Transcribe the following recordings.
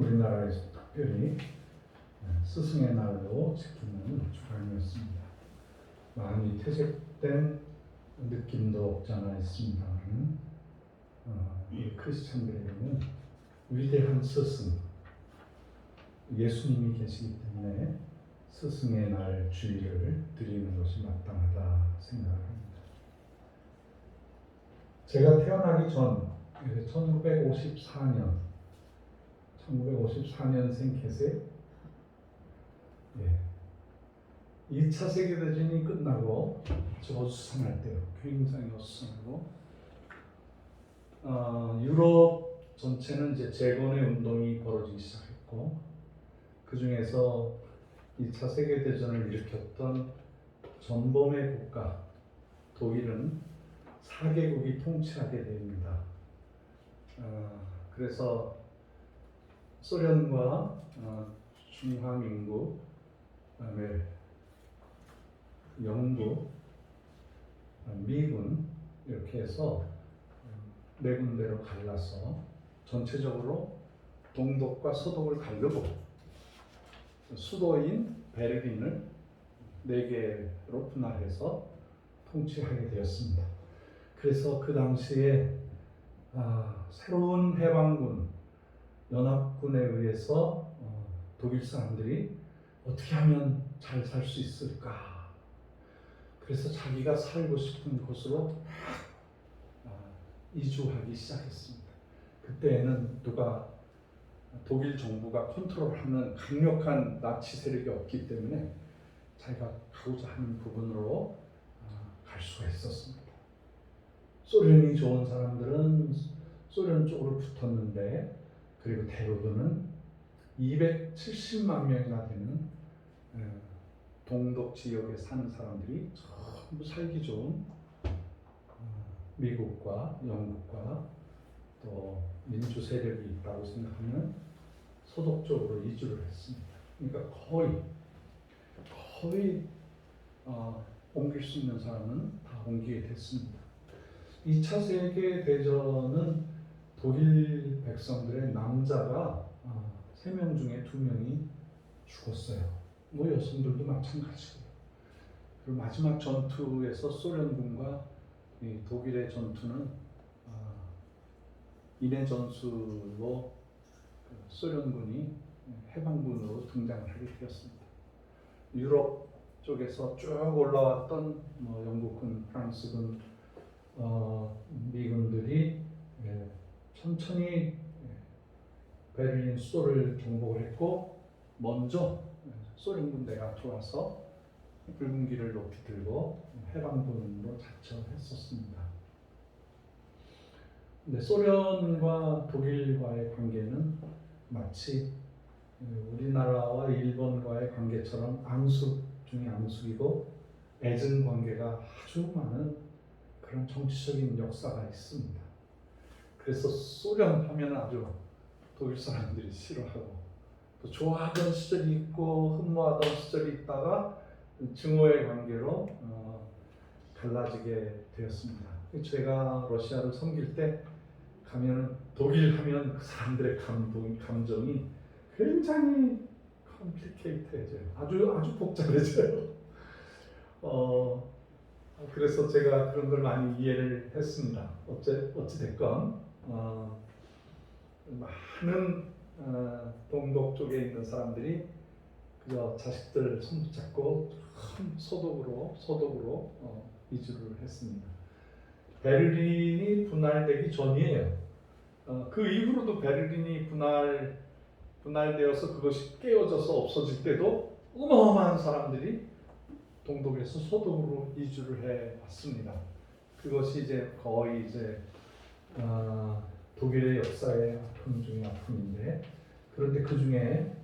우리나라에서 특별히 스승의 날로 지키는 주간이었습니다. 많이 퇴색된 느낌도 없지 않아 있습니다만 이 크리스찬들에게는 위대한 스승 예수님이 계시기 때문에 스승의 날 주일을 드리는 것이 마땅하다 생각합니다. 제가 태어나기 전 1954년생 캣에 2차 세계대전이 끝나고 어수선할 때요. 굉장히 어수선하고 유럽 전체는 이제 재건의 운동이 벌어지기 시작했고 그 중에서 2차 세계대전을 일으켰던 전범의 국가 독일은 4개국이 통치하게 됩니다. 그래서 소련과 중화민국, 그다음에 영국, 미군 이렇게 해서 네 군데로 갈라서 전체적으로 동독과 서독을 가르고 수도인 베를린을 네 개로 분할해서 통치하게 되었습니다. 그래서 그 당시에 새로운 해방군, 연합군에 의해서 독일 사람들이 어떻게 하면 잘 살 수 있을까? 그래서 자기가 살고 싶은 곳으로 이주하기 시작했습니다. 그때에는 독일 정부가 컨트롤하는 강력한 나치 세력이 없기 때문에 자기가 가고자 하는 부분으로 갈 수가 있었습니다. 소련이 좋은 사람들은 소련 쪽으로 붙었는데 그리고 대부분은 270만 명이나 되는 동독 지역에 사는 사람들이 전부 살기 좋은 미국과 영국과 또 민주 세력이 있다고 생각하면 서독 쪽으로 이주를 했습니다. 그러니까 거의 옮길 수 있는 사람은 다 옮기게 됐습니다. 2차 세계대전은 독일 백성들의 남자가 3명 중에 2명이 죽었어요. 여성들도 마찬가지고요. 그리고 마지막 전투에서 소련군과 독일의 전투는 인해 전술로 소련군이 해방군으로 등장을 하게 되었습니다. 유럽 쪽에서 쭉 올라왔던 영국군, 프랑스군, 미군들이 천천히 베를린 수도를 정복을 했고 먼저 소련 군대가 들어와서 붉은기를 높이 들고 해방군으로 자처했었습니다. 근데 소련과 독일과의 관계는 마치 우리나라와 일본과의 관계처럼 앙숙 중에 앙숙이고 애증 관계가 아주 많은 그런 정치적인 역사가 있습니다. 그래서 소련 하면 아주 독일 사람들이 싫어하고 또 좋아하던 시절이 있고 흠모하던 시절이 있다가 증오의 관계로 갈라지게 되었습니다. 제가 러시아를 섬길 때 가면 독일 하면 그 사람들의 감정이 굉장히 컴플리케이트해져요. 아주 복잡해져요. 그래서 제가 그런 걸 많이 이해를 했습니다. 어찌 됐건 많은 동독 쪽에 있는 사람들이 그저 자식들 손붙잡고 서독으로 이주를 했습니다. 베를린이 분할되기 전이에요. 그 이후로도 베를린이 분할되어서 그것이 깨어져서 없어질 때도 어마어마한 사람들이 동독에서 서독으로 이주를 해 왔습니다. 그것이 거의 독일의 역사의 아픔 중의 아픔인데 그런데 그 중에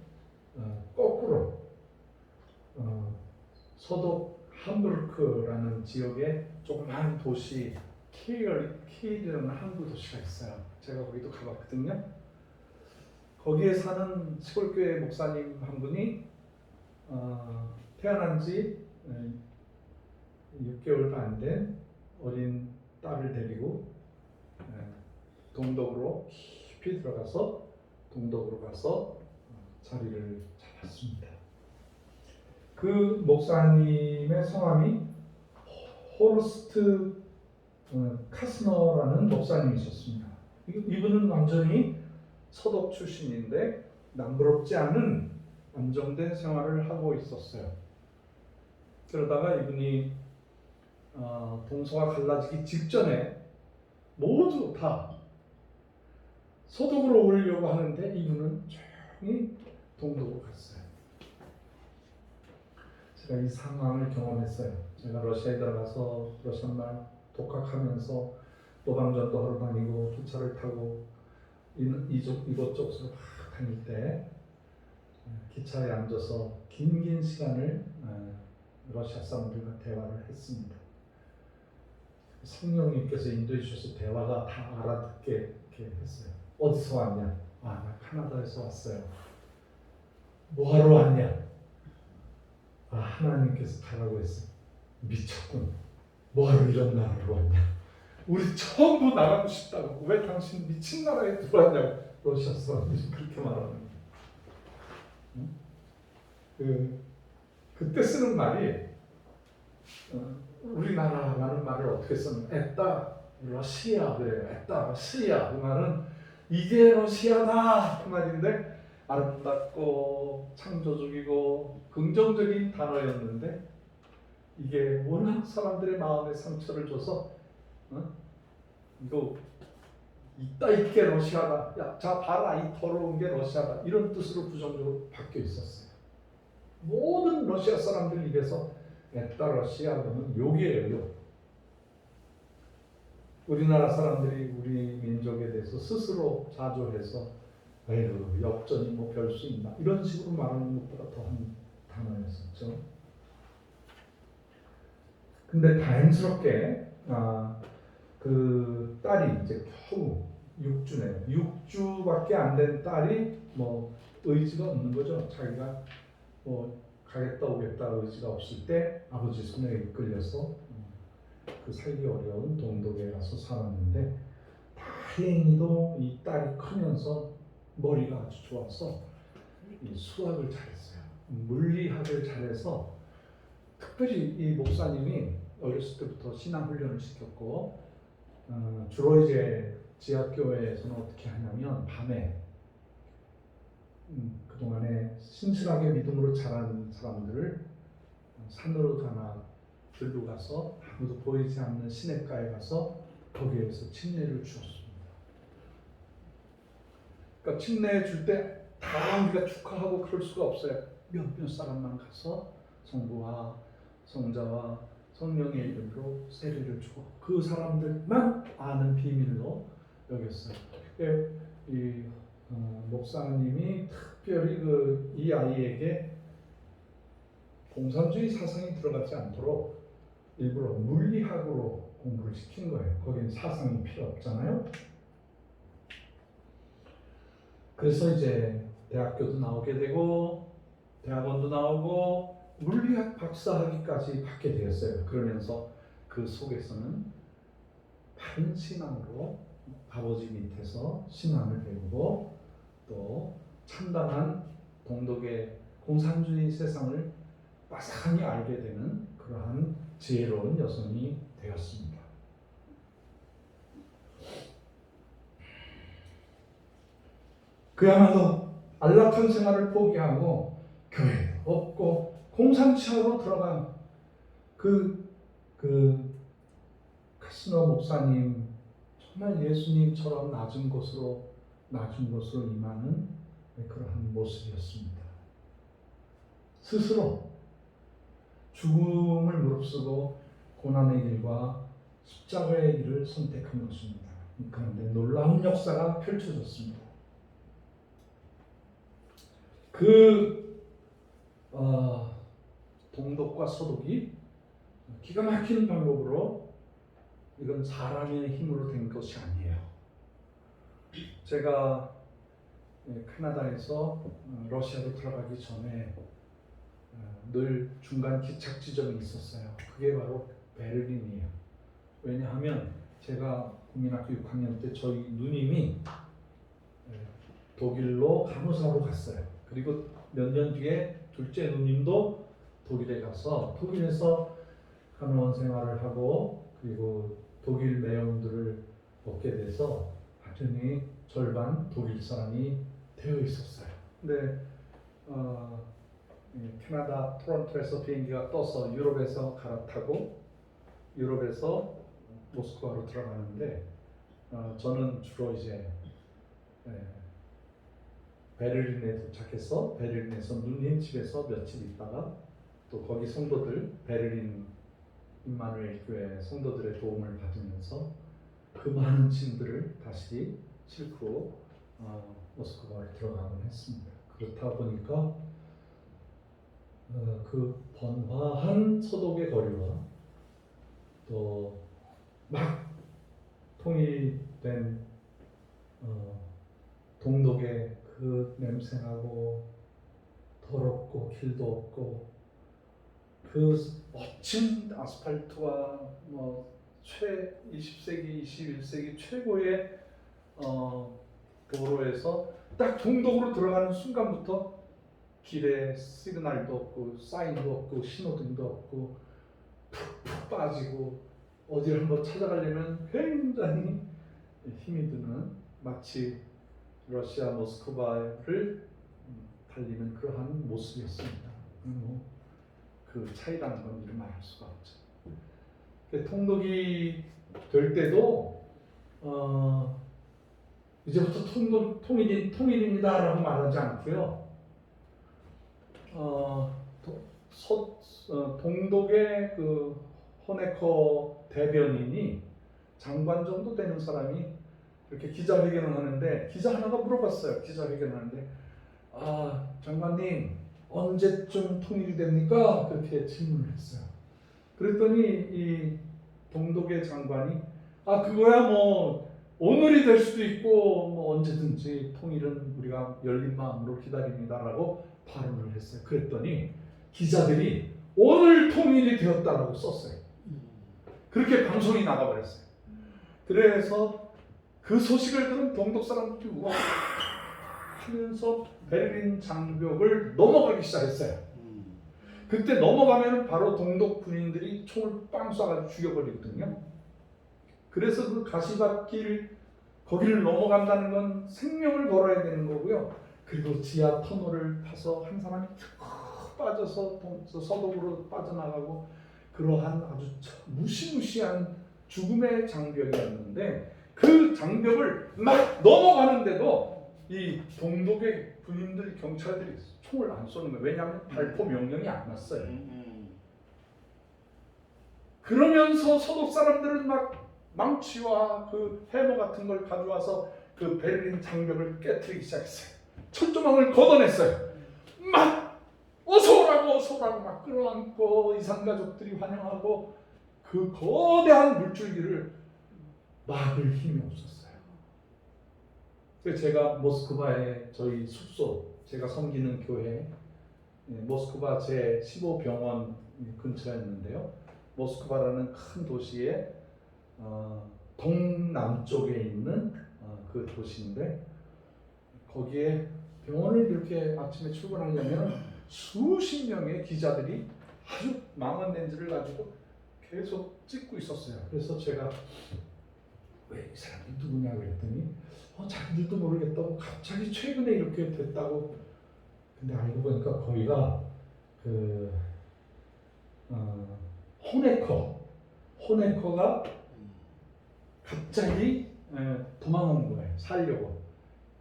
거꾸로 서독 함부르크라는 지역에 조그만 도시 키엘이라는 항구 도시가 있어요. 제가 거기도 가봤거든요. 거기에 사는 시골교회 목사님 한 분이 태어난 지 6개월도 안 된 어린 딸을 데리고 동독으로 깊이 들어가서 동독으로 가서 자리를 잡았습니다. 그 목사님의 성함이 호르스트 카스너라는 목사님이셨습니다. 이분은 완전히 서독 출신인데 남부럽지 않은 안정된 생활을 하고 있었어요. 그러다가 이분이 동서가 갈라지기 직전에 모두 다 서독으로 오려고 하는데 이분은 조용히 동독으로 갔어요. 제가 이 상황을 경험했어요. 제가 러시아에 들어가서 러시아말 독학하면서 노방전도 하러 다니고 기차를 타고 이곳저곳으로 막 다닐 때 기차에 앉아서 긴 시간을 러시아 사람들과 대화를 했습니다. 성령님께서 인도해 주셔서 대화가 다 알아듣게 이렇게 했어요. 어디서 왔냐? 나 카나다에서 왔어요. 뭐하러 왔냐? 하나님께서 가라고 했어요. 미쳤군. 뭐하러 이런 나라로 왔냐? 우리 전부 나가고 싶다고. 왜 당신 미친 나라에 들어왔냐고. 러시아 사람들이 그렇게 말하는 거예요. 그때 쓰는 말이 우리나라라는 말을 어떻게 쓰는? 에따 러시아 그래요. 에따 러시아. 그 말은 이게 러시아다 그 말인데 아름답고 창조적이고 긍정적인 단어였는데 이게 워낙 사람들의 마음에 상처를 줘서 이거 이따 이게 러시아다. 야, 자 봐라 이 더러운 게 러시아다. 이런 뜻으로 부정적으로 바뀌어 있었어요. 모든 러시아 사람들 입에서 에따 러시아 그러면 욕이에요. 욕. 우리나라 사람들이 우리 민족에 대해서 스스로 자조해서 에휴 역전이 뭐 별 수 있나 이런 식으로 말하는 것보다 더한 단어였었죠. 근데 다행스럽게 그 딸이 이제 겨우 6주네요. 6주밖에 안 된 딸이 뭐 의지가 없는 거죠. 자기가 뭐 가겠다 오겠다 의지가 없을 때 아버지 손에 이끌려서 그 살기 어려운 동독에 가서 살았는데 다행히도 이 딸이 크면서 머리가 아주 좋아서 이 수학을 잘했어요. 물리학을 잘해서 특별히 이 목사님이 어렸을 때부터 신앙 훈련을 시켰고 주로 이제 지하교회에서는 어떻게 하냐면 밤에 그동안에 신실하게 믿음으로 자란 사람들을 산으로 가나 들로 가서 아무도 보이지 않는 시냇가에 가서 거기에서 침례를 주었습니다. 그러니까 침례 줄 때 다 우리가 축하하고 그럴 수가 없어요. 몇몇 사람만 가서 성부와 성자와 성령의 이름으로 세례를 주고 그 사람들만 아는 비밀로 여겼어요. 이 목사님이 특별히 이 아이에게 공산주의 사상이 들어가지 않도록 일부러 물리학으로 공부를 시킨 거예요. 거기는 사상이 필요 없잖아요. 그래서 이제 대학교도 나오게 되고 대학원도 나오고 물리학 박사학위까지 받게 되었어요. 그러면서 그 속에서는 바른 신앙으로 아버지 밑에서 신앙을 배우고 또 참담한 동독의 공산주의 세상을 빠삭하게 알게 되는 그러한 지혜로운 여성이 되었습니다. 그야말로 안락한 생활을 포기하고 교회 없고 공산치하로 들어간 그 카스너 목사님 정말 예수님처럼 낮은 곳으로 임하는 그러한 모습이었습니다. 스스로 죽음을 무릅쓰고 고난의 길과 십자가의 길을 선택한 것입니다. 그런데 놀라운 역사가 펼쳐졌습니다. 동독과 서독이 기가 막히는 방법으로 이건 사람의 힘으로 된 것이 아니에요. 제가 캐나다에서 러시아로 들어가기 전에 늘 중간 기착 지점이 있었어요. 그게 바로 베를린이에요. 왜냐하면 제가 국민학교 6학년 때 저희 누님이 독일로 간호사로 갔어요. 그리고 몇 년 뒤에 둘째 누님도 독일에 가서 독일에서 간호원 생활을 하고 그리고 독일 내용들을 얻게 돼서 완전히 절반 독일 사람이 되어 있었어요. 근데 캐나다 토론토에서 비행기가 떠서 유럽에서 갈아타고 유럽에서 모스크바로 들어가는데 저는 주로 이제 베를린에 도착해서 베를린에서 누님 집에서 며칠 있다가 또 거기 성도들 베를린 임마누엘 교회 성도들의 도움을 받으면서 그 많은 짐들을 다시 싣고 모스크바로 들어가곤 했습니다. 그렇다 보니까 그 번화한 서독의 거리와 또 막 통일된 동독의 그 냄새나고 더럽고 길도 없고 그 멋진 아스팔트와 20세기, 21세기 최고의 도로에서 딱 동독으로 들어가는 순간부터 길에 시그널도 없고 사인도 없고 신호등도 없고 푹푹 빠지고 어디를 한번 찾아가려면 굉장히 힘이 드는 마치 러시아 모스크바를 달리는 그러한 모습이었습니다. 그 차이라는 건 이루 말할 수가 없죠. 통독이 될 때도 이제부터 통일입니다라고 말하지 않고요. 동독의 그 호네커 대변인이 장관 정도 되는 사람이 이렇게 기자회견을 하는데 기자 하나가 물어봤어요. 기자회견을 하는데 장관님 언제쯤 통일이 됩니까? 그렇게 질문을 했어요. 그랬더니 이 동독의 장관이 그거야 뭐 오늘이 될 수도 있고 뭐 언제든지 통일은 우리가 열린 마음으로 기다립니다라고 발언을 했어요. 그랬더니 기자들이 오늘 통일이 되었다라고 썼어요. 그렇게 방송이 나가버렸어요. 그래서 그 소식을 들은 동독 사람들이 와 하면서 베를린 장벽을 넘어가기 시작했어요. 그때 넘어가면 바로 동독 군인들이 총을 빵 쏴가지고 죽여버리거든요. 그래서 그 가시밭길 거기를 넘어간다는 건 생명을 걸어야 되는 거고요. 그리고 지하 터널을 타서 한 사람이 빠져서 서독으로 빠져나가고 그러한 아주 무시무시한 죽음의 장벽이었는데 그 장벽을 막 넘어가는데도 이 동독의 군인들 경찰들이 총을 안 쏘는 거예요. 왜냐하면 발포 명령이 안 났어요. 그러면서 서독 사람들은 막 망치와 그 해머 같은 걸 가져와서 그 베를린 장벽을 깨트리기 시작했어요. 철조망을 걷어냈어요. 막 어서 오라고 막 끌어안고 이산가족들이 환영하고 그 거대한 물줄기를 막을 힘이 없었어요. 그래서 제가 모스크바에 저희 숙소, 제가 섬기는 교회 모스크바 제15병원 근처였는데요. 모스크바라는 큰 도시의 동남쪽에 있는 그 도시인데 거기에 병원을 이렇게 아침에 출근하려면 수십 명의 기자들이 아주 망원 렌즈를 가지고 계속 찍고 있었어요. 그래서 제가 왜 이 사람이 누구냐 그랬더니 자기들도 모르겠다고 갑자기 최근에 이렇게 됐다고. 근데 알고 보니까 거기가 그 호네커가 갑자기 도망온 거예요. 살려고.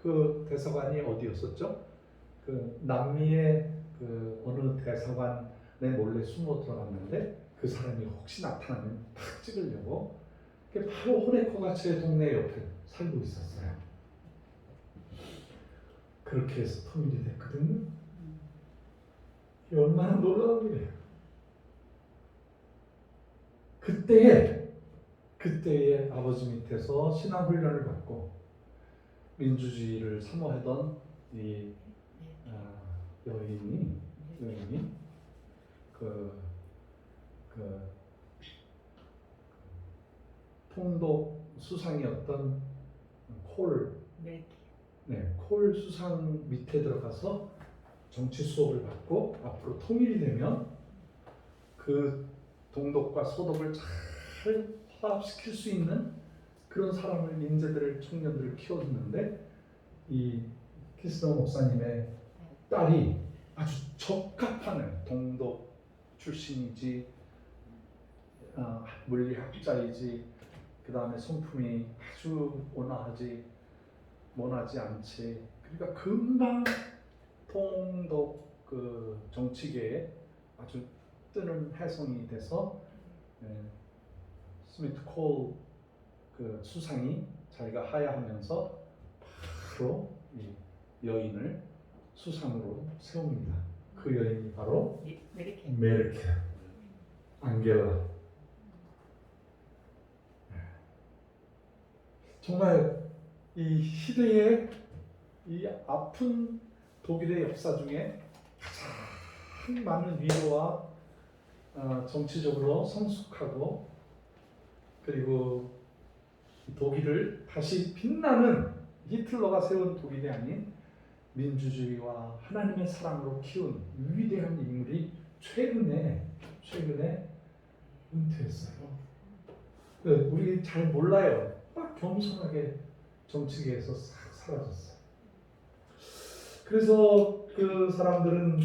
그 대사관이 어디였었죠? 그 남미의 그 어느 대사관에 몰래 숨어 들어갔는데 그 사람이 혹시 나타나면 탁 찍으려고. 바로 호네커가 제 동네 옆에 살고 있었어요. 그렇게 해서 통일이 됐거든요. 이게 얼마나 놀라운 일이에요. 그때에 아버지 밑에서 신앙 훈련을 받고 민주주의를 사모하던 이 여인이 그 통독 수상이었던 콜 네, 콜 수상 밑에 들어가서 정치 수업을 받고 앞으로 통일이 되면 그 동독과 서독을 잘 화합시킬 수 있는 그런 사람을 인재들을 청년들을 키워주는데 이 키스너 목사님의 딸이 아주 적합한 동독 출신이지 물리학자이지 그 다음에 성품이 아주 온화하지 모나지 않지 그러니까 금방 동독 그 정치계에 아주 뜨는 혜성이 돼서 스미트 콜 그 수상이 자기가 하야하면서 바로 이 여인을 수상으로 세웁니다. 그 여인이 바로 메르켈, 앙겔라. 정말 이 시대의 이 아픈 독일의 역사 중에 가장 많은 위로와 정치적으로 성숙하고 그리고 독일을 다시 빛나는 히틀러가 세운 독일이 아닌 민주주의와 하나님의 사랑으로 키운 위대한 인물이 최근에 은퇴했어요. 우리 잘 몰라요. 막 겸손하게 정치계에서 싹 사라졌어요. 그래서 그 사람들은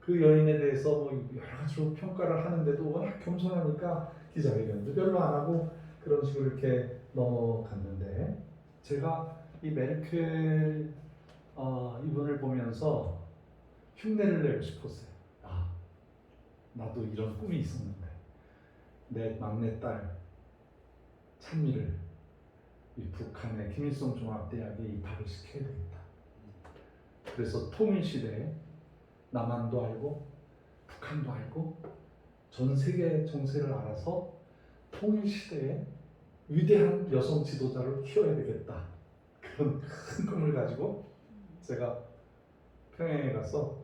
그 여인에 대해서 뭐 여러 가지로 평가를 하는데도 워낙 겸손하니까 기자회견도 별로 안 하고 그런 식으로 이렇게 넘어갔는데 제가 이 메르켈 이분을 보면서 흉내를 내고 싶었어요. 나도 이런 꿈이 있었는데 내 막내딸 찬미를 이 북한의 김일성 종합대학에 입학을 시켜야 되겠다. 그래서 통일시대에 남한도 알고 북한도 알고 전 세계 정세를 알아서 통일시대에 위대한 여성 지도자를 키워야 되겠다. 그런 큰 꿈을 가지고 제가 평양에 가서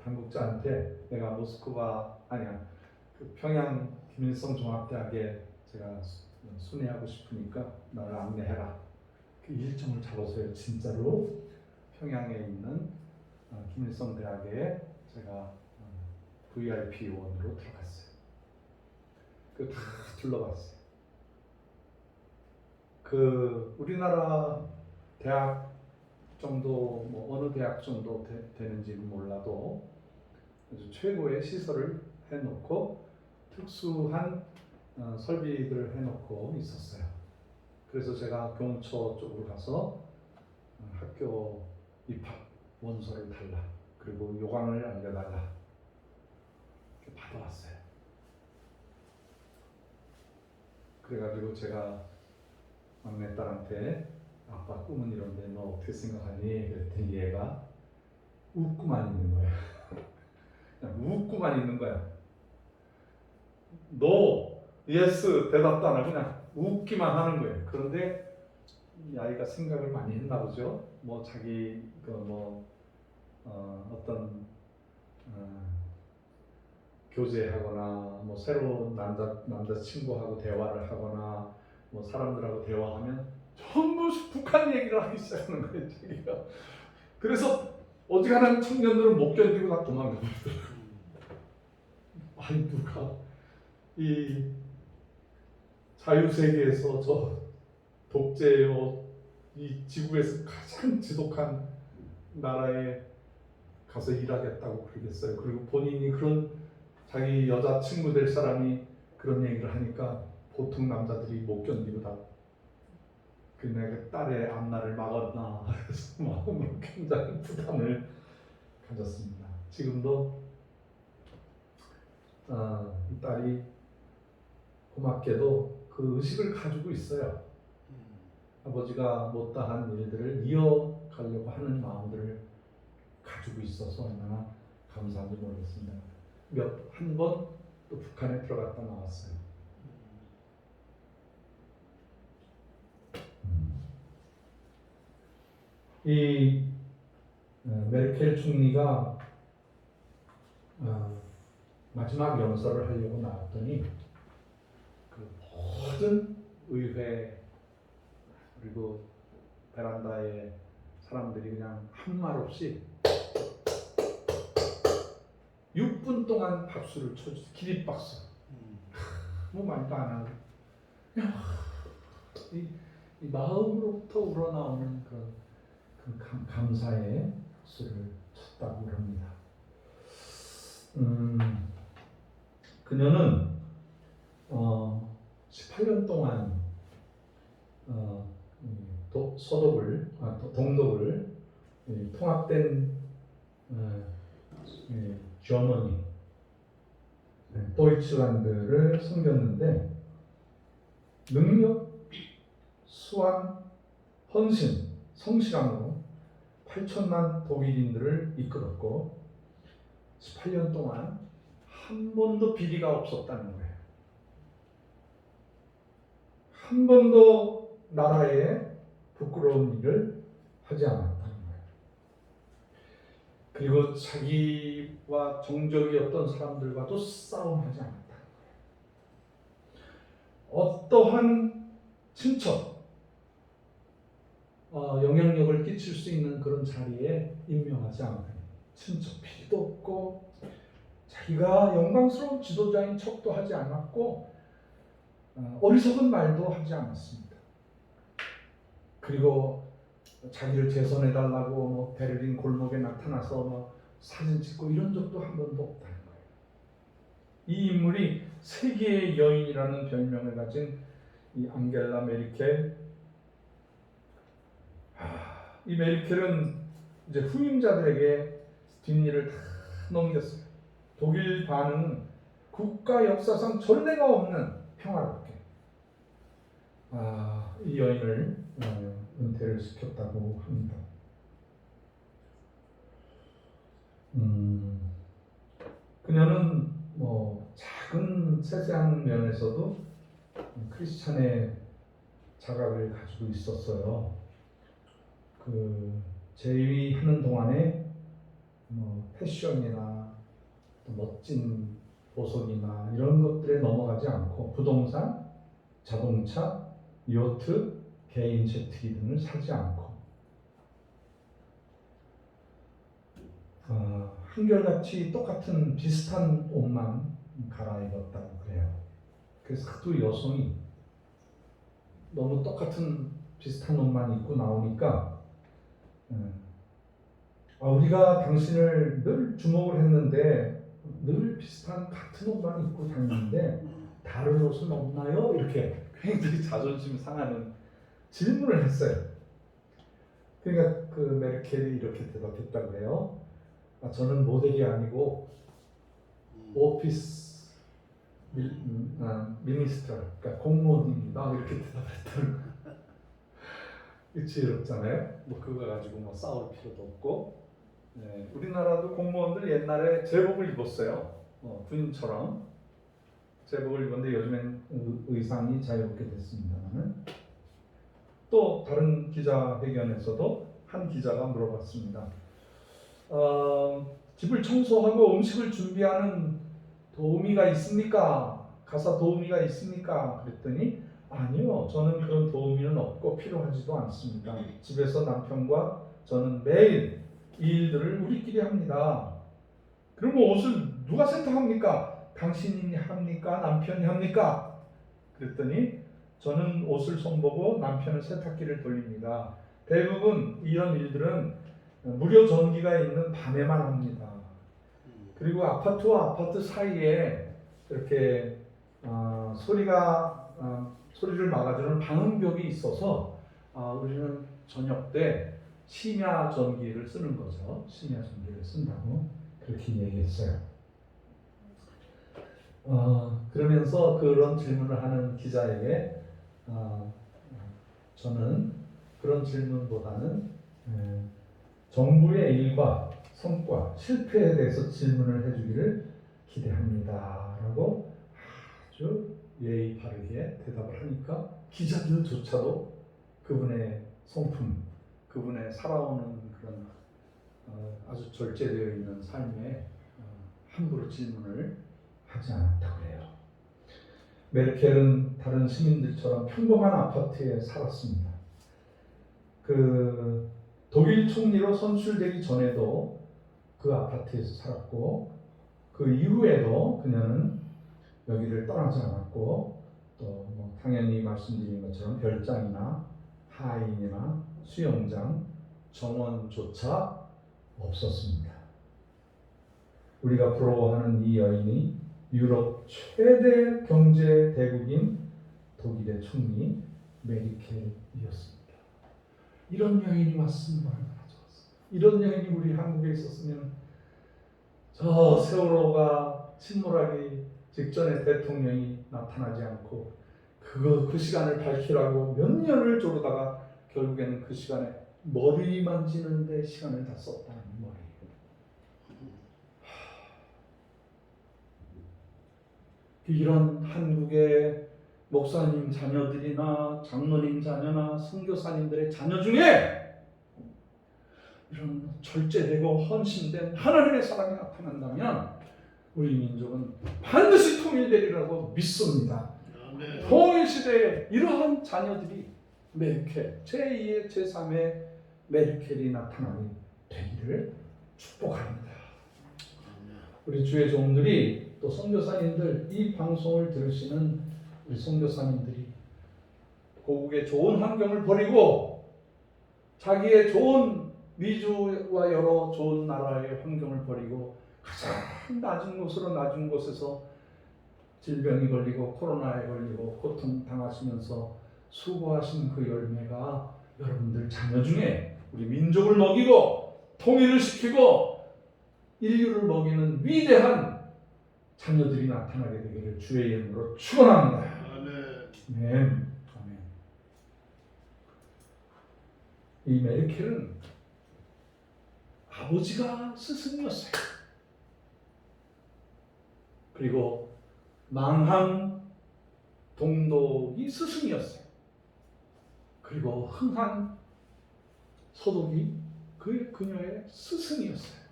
당국자한테 내가 모스크바 그 평양 김일성 종합대학에 제가 순회하고 싶으니까 나를 안내해라. 그 일정을 잡아서요. 진짜로 평양에 있는 김일성 대학에 제가 VIP원으로 들어갔어요. 그 다 둘러봤어요. 그 우리나라 대학 정도 뭐 어느 대학 정도 되는지는 몰라도 아주 최고의 시설을 해놓고 특수한 설비들을 해놓고 있었어요. 그래서 제가 경초 쪽으로 가서 학교 입학 원서를 달라 그리고 요강을 알려달라 이렇게 받아왔어요. 그래가지고 제가 막내딸한테 아빠 꿈은 이런데 너 어떻게 생각하니? 그랬더니 얘가 웃고만 있는 거야. 그냥 웃고만 있는 거야. 너 예스 대답도 안 하고 그냥 웃기만 하는 거예요. 그런데 이 아이가 생각을 많이 했나 보죠. 뭐 자기 어떤 교제하거나 뭐 새로운 남자 친구하고 대화를 하거나 뭐 사람들하고 대화하면 전부 북한 얘기를 하기 시작하는 거예요, 자기가. 그래서 어지간한 청년들은 못 견디고 다 도망가버리더라고요. 아니 누가 이 자유세계에서 저 독재요 이 지구에서 가장 지독한 나라에 가서 일하겠다고 그러겠어요. 그리고 본인이 그런 자기 여자친구 될 사람이 그런 얘기를 하니까 보통 남자들이 못 견디고 다 내 딸의 앞날을 막았나 그래서 마음으로 굉장히 부담을 가졌습니다. 지금도 이 딸이 고맙게도 그 의식을 가지고 있어요. 아버지가 못다한 일들을 이어가려고 하는 마음들을 가지고 있어서 얼마나 감사한지 모르겠습니다. 한 번 또 북한에 들어갔다 나왔어요. 이 메르켈 총리가 마지막 연설을 하려고 나왔더니 그 모든 의회 그리고 베란다에 사람들이 그냥 한 말 없이 6분 동안 박수를 쳐주세요. 기립박수. 뭐 말도 안 하고 그냥 이 마음으로부터 우러나오는 그 감사의 박수를 쳤다고 합니다. 그녀는 18년 동안 동독을 통합된 저머니 도이칠란드를 섬겼는데 능력, 수완, 헌신, 성실함으로 8천만 독일인들을 이끌었고 18년 동안 한 번도 비리가 없었다는 거예요. 한 번도 나라에 부끄러운 일을 하지 않았다는 거예요. 그리고 자기와 정적이었던 사람들과도 싸움하지 않았다는 거예요. 어떠한 친척, 영향력을 끼칠 수 있는 그런 자리에 임명하지 않았다는 거예요. 친척 비리도 없고 자기가 영광스러운 지도자인 척도 하지 않았고 어리석은 말도 하지 않았습니다. 그리고 자기를 재선해달라고 뭐 베를린 골목에 나타나서 뭐 사진 찍고 이런 적도 한 번도 없다는 거예요. 이 인물이 세계의 여인이라는 별명을 가진 이 앙겔라 메르켈. 이 메르켈은 이제 후임자들에게 뒷일을 다 넘겼어요. 독일 반응은 국가 역사상 전례가 없는 평화롭게 이 여인을 은퇴를 시켰다고 합니다. 그녀는 뭐 작은 세세한 면에서도 크리스찬의 자각을 가지고 있었어요. 그 재위하는 동안에 뭐 패션이나 멋진 보석이나 이런 것들에 넘어가지 않고 부동산, 자동차, 요트, 개인 제트기 등을 사지 않고 한결같이 똑같은 비슷한 옷만 갈아입었다고 그래요. 그래서 두 여성이 너무 똑같은 비슷한 옷만 입고 나오니까 우리가 당신을 늘 주목을 했는데 늘 비슷한 같은 옷만 입고 다니는데 다른 옷은 없나요? 이렇게 굉장히 자존심 상하는 질문을 했어요. 그러니까 그 메르켈이 이렇게 대답했다고 해요. 저는 모델이 아니고 오피스 미니스터, 그러니까 공무원입니다. 이렇게 대답했다는 거예요. 지혜롭잖아요. 뭐 그거 가지고 뭐 싸울 필요도 없고. 네, 우리나라도 공무원들 옛날에 제복을 입었어요. 군인처럼 제복을 입었는데 요즘엔 의상이 자유롭게 됐습니다만은. 또 다른 기자회견에서도 한 기자가 물어봤습니다. 집을 청소하고 음식을 준비하는 도우미가 있습니까? 가사 도우미가 있습니까? 그랬더니 아니요, 저는 그런 도우미는 없고 필요하지도 않습니다. 집에서 남편과 저는 매일 이 일들을 우리끼리 합니다. 그러면 옷을 누가 세탁합니까? 당신이 합니까? 남편이 합니까? 그랬더니 저는 옷을 손보고 남편은 세탁기를 돌립니다. 대부분 이런 일들은 무료 전기가 있는 밤에만 합니다. 그리고 아파트와 아파트 사이에 이렇게 소리를 막아주는 방음벽이 있어서 우리는 저녁 때 심야 전기를 쓰는 거죠. 심야 전기를 쓴다고 그렇게 얘기했어요. 그러면서 그런 질문을 하는 기자에게 저는 그런 질문보다는 정부의 일과 성과, 실패에 대해서 질문을 해주기를 기대합니다. 라고 아주 예의 바르게 대답을 하니까 기자들조차도 그분의 성품, 그분의 살아오는 그런 아주 절제되어 있는 삶에 함부로 질문을 하지 않았다고 해요. 메르켈은 다른 시민들처럼 평범한 아파트에 살았습니다. 그 독일 총리로 선출되기 전에도 그 아파트에서 살았고 그 이후에도 그녀는 여기를 떠나지 않았고 또 뭐 당연히 말씀드린 것처럼 별장이나 하인이나 수영장, 정원조차 없었습니다. 우리가 부러워하는 이 여인이 유럽 최대 경제 대국인 독일의 총리 메르켈이었습니다. 이런 여인이 왔으면 얼마나 좋았을까. 이런 여인이 우리 한국에 있었으면 저 세월호가 침몰하기 직전에 대통령이 나타나지 않고 그 시간을 밝히라고 몇 년을 조르다가 결국에는 그 시간에 머리 만지는데 시간을 다 썼다는 머리. 이런 한국의 목사님 자녀들이나 장로님 자녀나 선교사님들의 자녀 중에 이런 절제되고 헌신된 하나님의 사랑이 나타난다면 우리 민족은 반드시 통일되리라고 믿습니다. 통일시대에 이러한 자녀들이 메르켈, 제2의 제3의 메르켈이 나타나게 되기를 축복합니다. 우리 주의 종들이 또 선교사님들, 이 방송을 들으시는 우리 선교사님들이 고국의 좋은 환경을 버리고 자기의 좋은 미주와 여러 좋은 나라의 환경을 버리고 가장 낮은 곳에서 질병이 걸리고 코로나에 걸리고 고통당하시면서 수고하신 그 열매가 여러분들 자녀 중에 우리 민족을 먹이고 통일을 시키고 인류를 먹이는 위대한 자녀들이 나타나게 되기를 주의 이름으로 축원합니다. 아멘. 아멘. 이 메르켈은 아버지가 스승이었어요. 그리고 망한 동독이 스승이었어요. 그리고 흥한 서독이 그녀의 스승이었어요.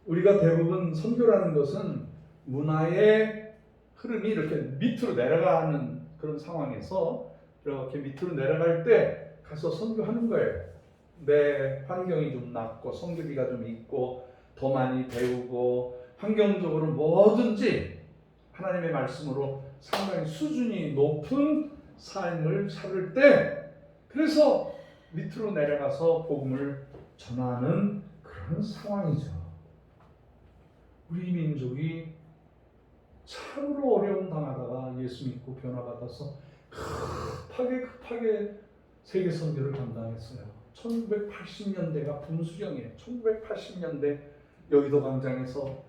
우리가 대부분 선교라는 것은 문화의 흐름이 이렇게 밑으로 내려가는 그런 상황에서 이렇게 밑으로 내려갈 때 가서 선교하는 거예요. 내 환경이 좀 낫고 선교비가 좀 있고 더 많이 배우고 환경적으로 뭐든지 하나님의 말씀으로 상당히 수준이 높은 삶을 살 때 그래서 밑으로 내려가서 복음을 전하는 그런 상황이죠. 우리 민족이 참으로 어려움 당하다가 예수 믿고 변화받아서 급하게 세계 선교를 감당했어요. 1980년대가 분수령이에요. 1980년대 여의도 광장에서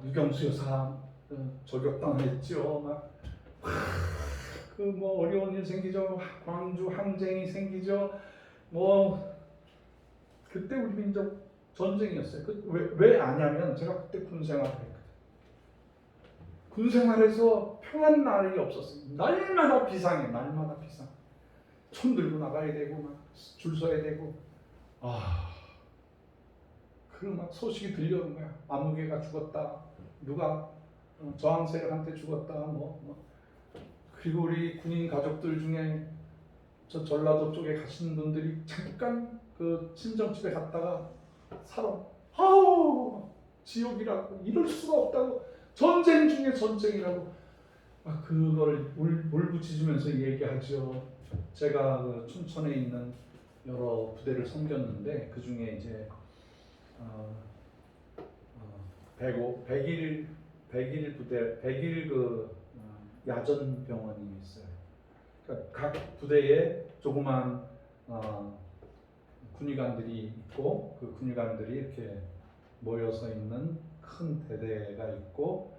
유경수 여사 저격당했죠. 뭐 어려운 일 생기죠. 광주 항쟁이 생기죠. 뭐 그때 우리 민족 전쟁이었어요. 왜 아냐면 제가 그때 군생활을 했거든요. 군생활에서 평한 날이 없었어요. 날마다 비상해. 날마다 비상. 총 들고 나가야 되고 막 줄 서야 되고 그 막 소식이 들려오는 거야. 아무개가 죽었다. 누가 저항 세력한테 죽었다. 그리고 우리 군인 가족들 중에 저 전라도 쪽에 가시는 분들이 잠깐 그 친정집에 갔다가 지옥이라고 이럴 수가 없다고 전쟁 중에 전쟁이라고 그걸 울부짖으면서 얘기하죠. 제가 그 춘천에 있는 여러 부대를 섬겼는데 그 중에 이제 100일 부대 100일 그 야전 병원이 있어요. 그러니까 각 부대에 조그만 군의관들이 있고 그 군의관들이 이렇게 모여서 있는 큰 대대가 있고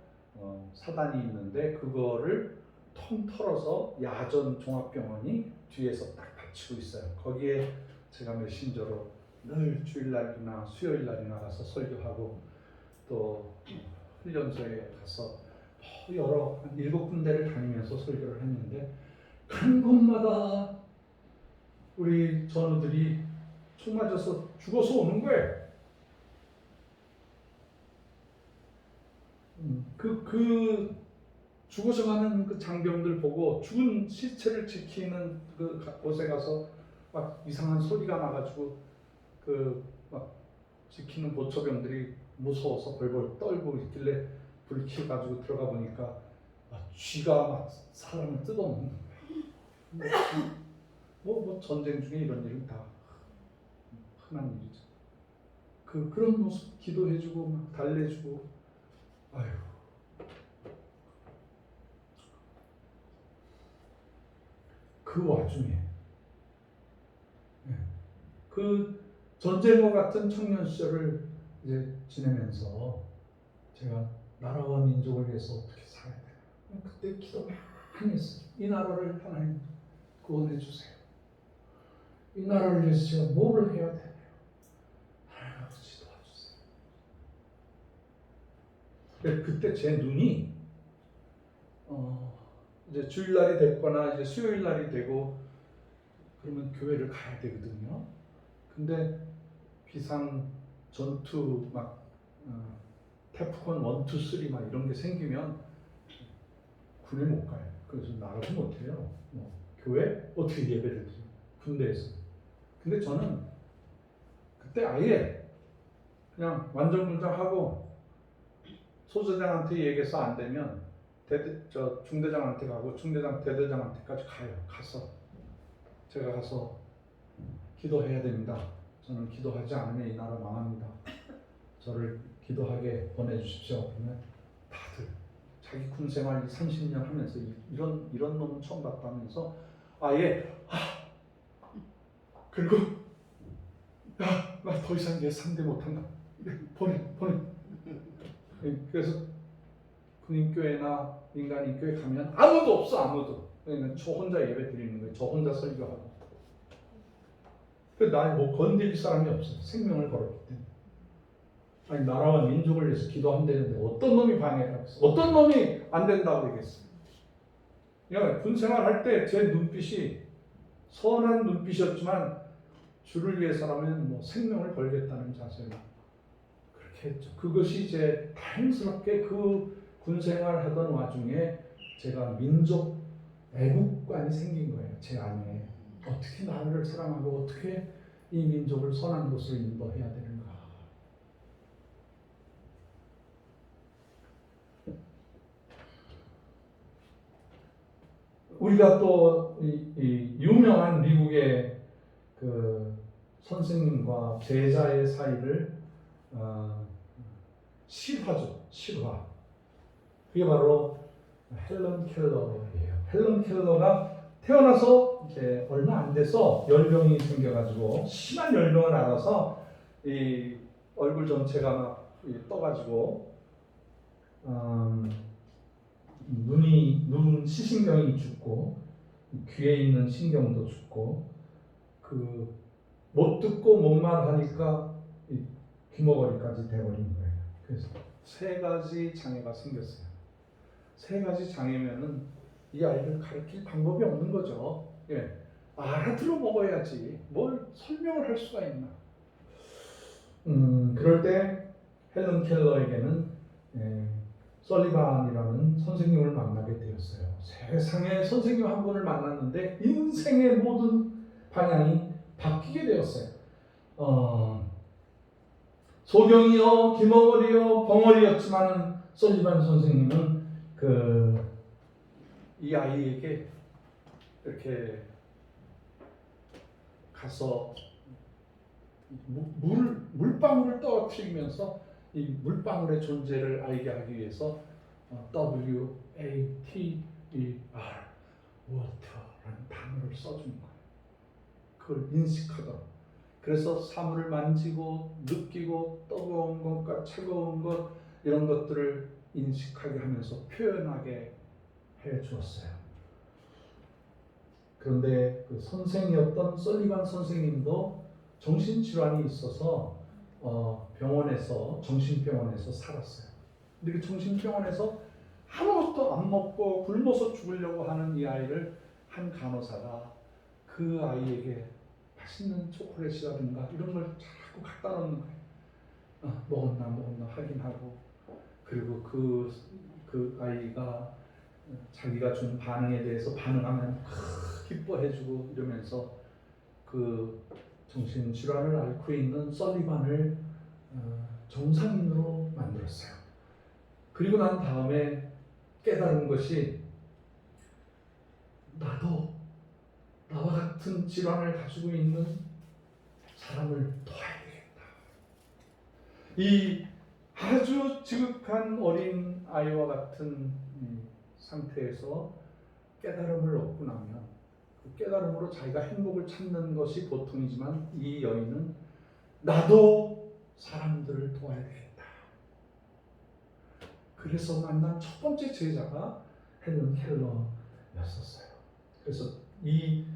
사단이 있는데 그거를 통 털어서 야전 종합병원이 뒤에서 딱 받치고 있어요. 거기에 제가 메신저로 늘 주일날이나 수요일날이나 가서 설교하고 또 훈련소에 가서 여러 한 7군데를 다니면서 설교를 했는데 간 곳마다 우리 전우들이 총 맞아서 죽어서 오는 거예요. 그 죽어서가는 그 장병들 보고 죽은 시체를 지키는 그 곳에 가서 막 이상한 소리가 나가지고 그 막 지키는 보초병들이 무서워서 벌벌 떨고 있길래 불 켜가지고 들어가 보니까 쥐가 막 사람을 뜯어먹는 거야. 뭐 전쟁 중에 이런 일은 다 흔한 일이죠. 그런 모습 기도해주고 막 달래주고, 아유. 그 와중에 그 전쟁과 같은 청년 시절을 이제 지내면서 제가 나라와 민족을 위해서 어떻게 살아야 되나, 그때 기도 많이 했어요. 이 나라를 하나님 구원해 주세요. 이 나라를 위해서 제가 뭐를 해야 되나요? 하나님 아버지 도와주세요. 그때 제 눈이 이제 주일날이 됐거나 이제 수요일날이 되고 그러면 교회를 가야 되거든요. 근데 비상 전투 막 태프콘 1, 2, 3 막 이런 게 생기면 군에 못 가요. 그래서 나가지 못해요. 교회 어떻게 예배를 드려요? 군대에서. 근데 저는 그때 아예 그냥 완전군장하고 소대장한테 얘기해서 안 되면 중대장한테 가고 중대장 대대장한테까지 가요. 가서 제가 가서 기도해야 됩니다. 저는 기도하지 않으면 이 나라 망합니다. 저를 기도하게 보내주십시오. 그러면 다들 자기 군생활 30년 하면서 이런 놈은 처음 봤다면서 아예 그리고 나 더 이상 얘 상대 못한다. 보내. 그래서 군인교회나 민간인교회 가면 아무도 없어. 아무도. 그러니까 저 혼자 예배 드리는 거예요. 저 혼자 설교하고. 날 뭐 건드릴 사람이 없어요. 생명을 걸었기 때문에. 아니 나라와 민족을 위해서 기도한다는데 어떤 놈이 방해를 하겠어? 어떤 놈이 안 된다고 얘기했어요. 그러니까 군생활 할 때 제 눈빛이 선한 눈빛이었지만 주를 위해서라면 뭐 생명을 걸겠다는 자세로 그렇게 했죠. 그것이 이제 다행스럽게 그 군생활 하던 와중에 제가 민족 애국관이 생긴 거예요. 제 안에. 어떻게 나라를 사랑하고 어떻게 이 민족을 선한 곳으로 인도해야 되는가. 우리가 또 이 유명한 미국의 그 선생님과 제자의 사이를 실화죠. 실화. 그게 바로 헬런 켈러예요. 헬런 켈러가 태어나서 이제 얼마 안 돼서 열병이 생겨가지고 심한 열병을 앓아서 이 얼굴 전체가 막 떠가지고 눈 시신경이 죽고 귀에 있는 신경도 죽고 못 듣고 못 말하니까 귀머거리까지 돼버린 거예요. 그래서 3가지 장애가 생겼어요. 3가지 장애면은 이 아이를 가르칠 방법이 없는 거죠. 예. 알아들어 먹어야지 뭘 설명을 할 수가 있나. 그럴 때 헬런 켈러에게는 설리반이라는 선생님을 만나게 되었어요. 세상에 선생님 한 분을 만났는데 인생의 모든 방향이 바뀌게 되었어요. 소경이요, 귀머거리요, 벙어리였지만 설리반 선생님은 이 아이에게 이렇게 가서 물방울을 떨어뜨리면서 이 물방울의 존재를 알게 하기 위해서 WATER water라는 단어를 써준 거예요. 그걸 인식하도록. 그래서 사물을 만지고 느끼고 뜨거운 것과 차가운 것 이런 것들을 인식하게 하면서 표현하게 해 주었어요. 그런데 그 선생이었던 설리반 선생님도 정신질환이 있어서 정신병원에서 살았어요. 근데 그 정신병원에서 아무것도 안 먹고 굶어서 죽으려고 하는 이 아이를 한 간호사가 그 아이에게 맛있는 초콜릿이라든가 이런 걸 자꾸 갖다 놓는 거예요. 먹었나 확인하고, 그리고 그 아이가 자기가 준 반응에 대해서 반응하면 기뻐해주고 이러면서 그 정신질환을 앓고 있는 설리반을 정상인으로 만들었어요. 그리고 난 다음에 깨달은 것이 나도 나와 같은 질환을 가지고 있는 사람을 도와야 되겠다. 이 아주 지극한 어린 아이와 같은 상태에서 깨달음을 얻고 나면 그 깨달음으로 자기가 행복을 찾는 것이 보통이지만 이 여인은 나도 사람들을 도와야 되겠다. 그래서 만난 첫 번째 제자가 헬런 켈러였었어요. 그래서 이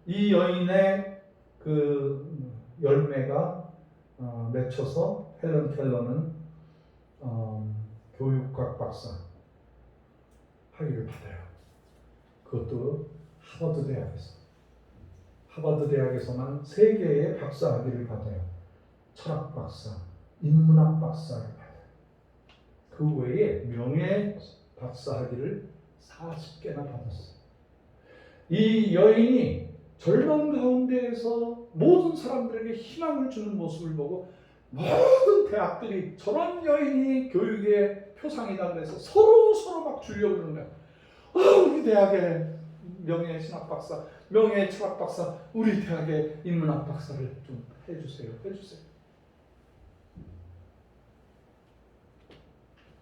여인의 그 열매가 맺혀서 헬런 켈러는 교육학 박사 학위를 받아요. 그것도 하버드 대학에서. 하버드 대학에서만 3개의 박사 학위를 받아요. 철학 박사, 인문학 박사를 받아요. 그 외에 명예 박사 학위를 40개나 받았어요. 이 여인이 절망 가운데에서 모든 사람들에게 희망을 주는 모습을 보고 모든 대학들이 저런 여인이 교육의 표상이다 그래서 서로 막 주려고 그러는 거야. 우리 대학의 명예 신학 박사, 명예 철학 박사, 우리 대학의 인문학 박사를 좀 해주세요.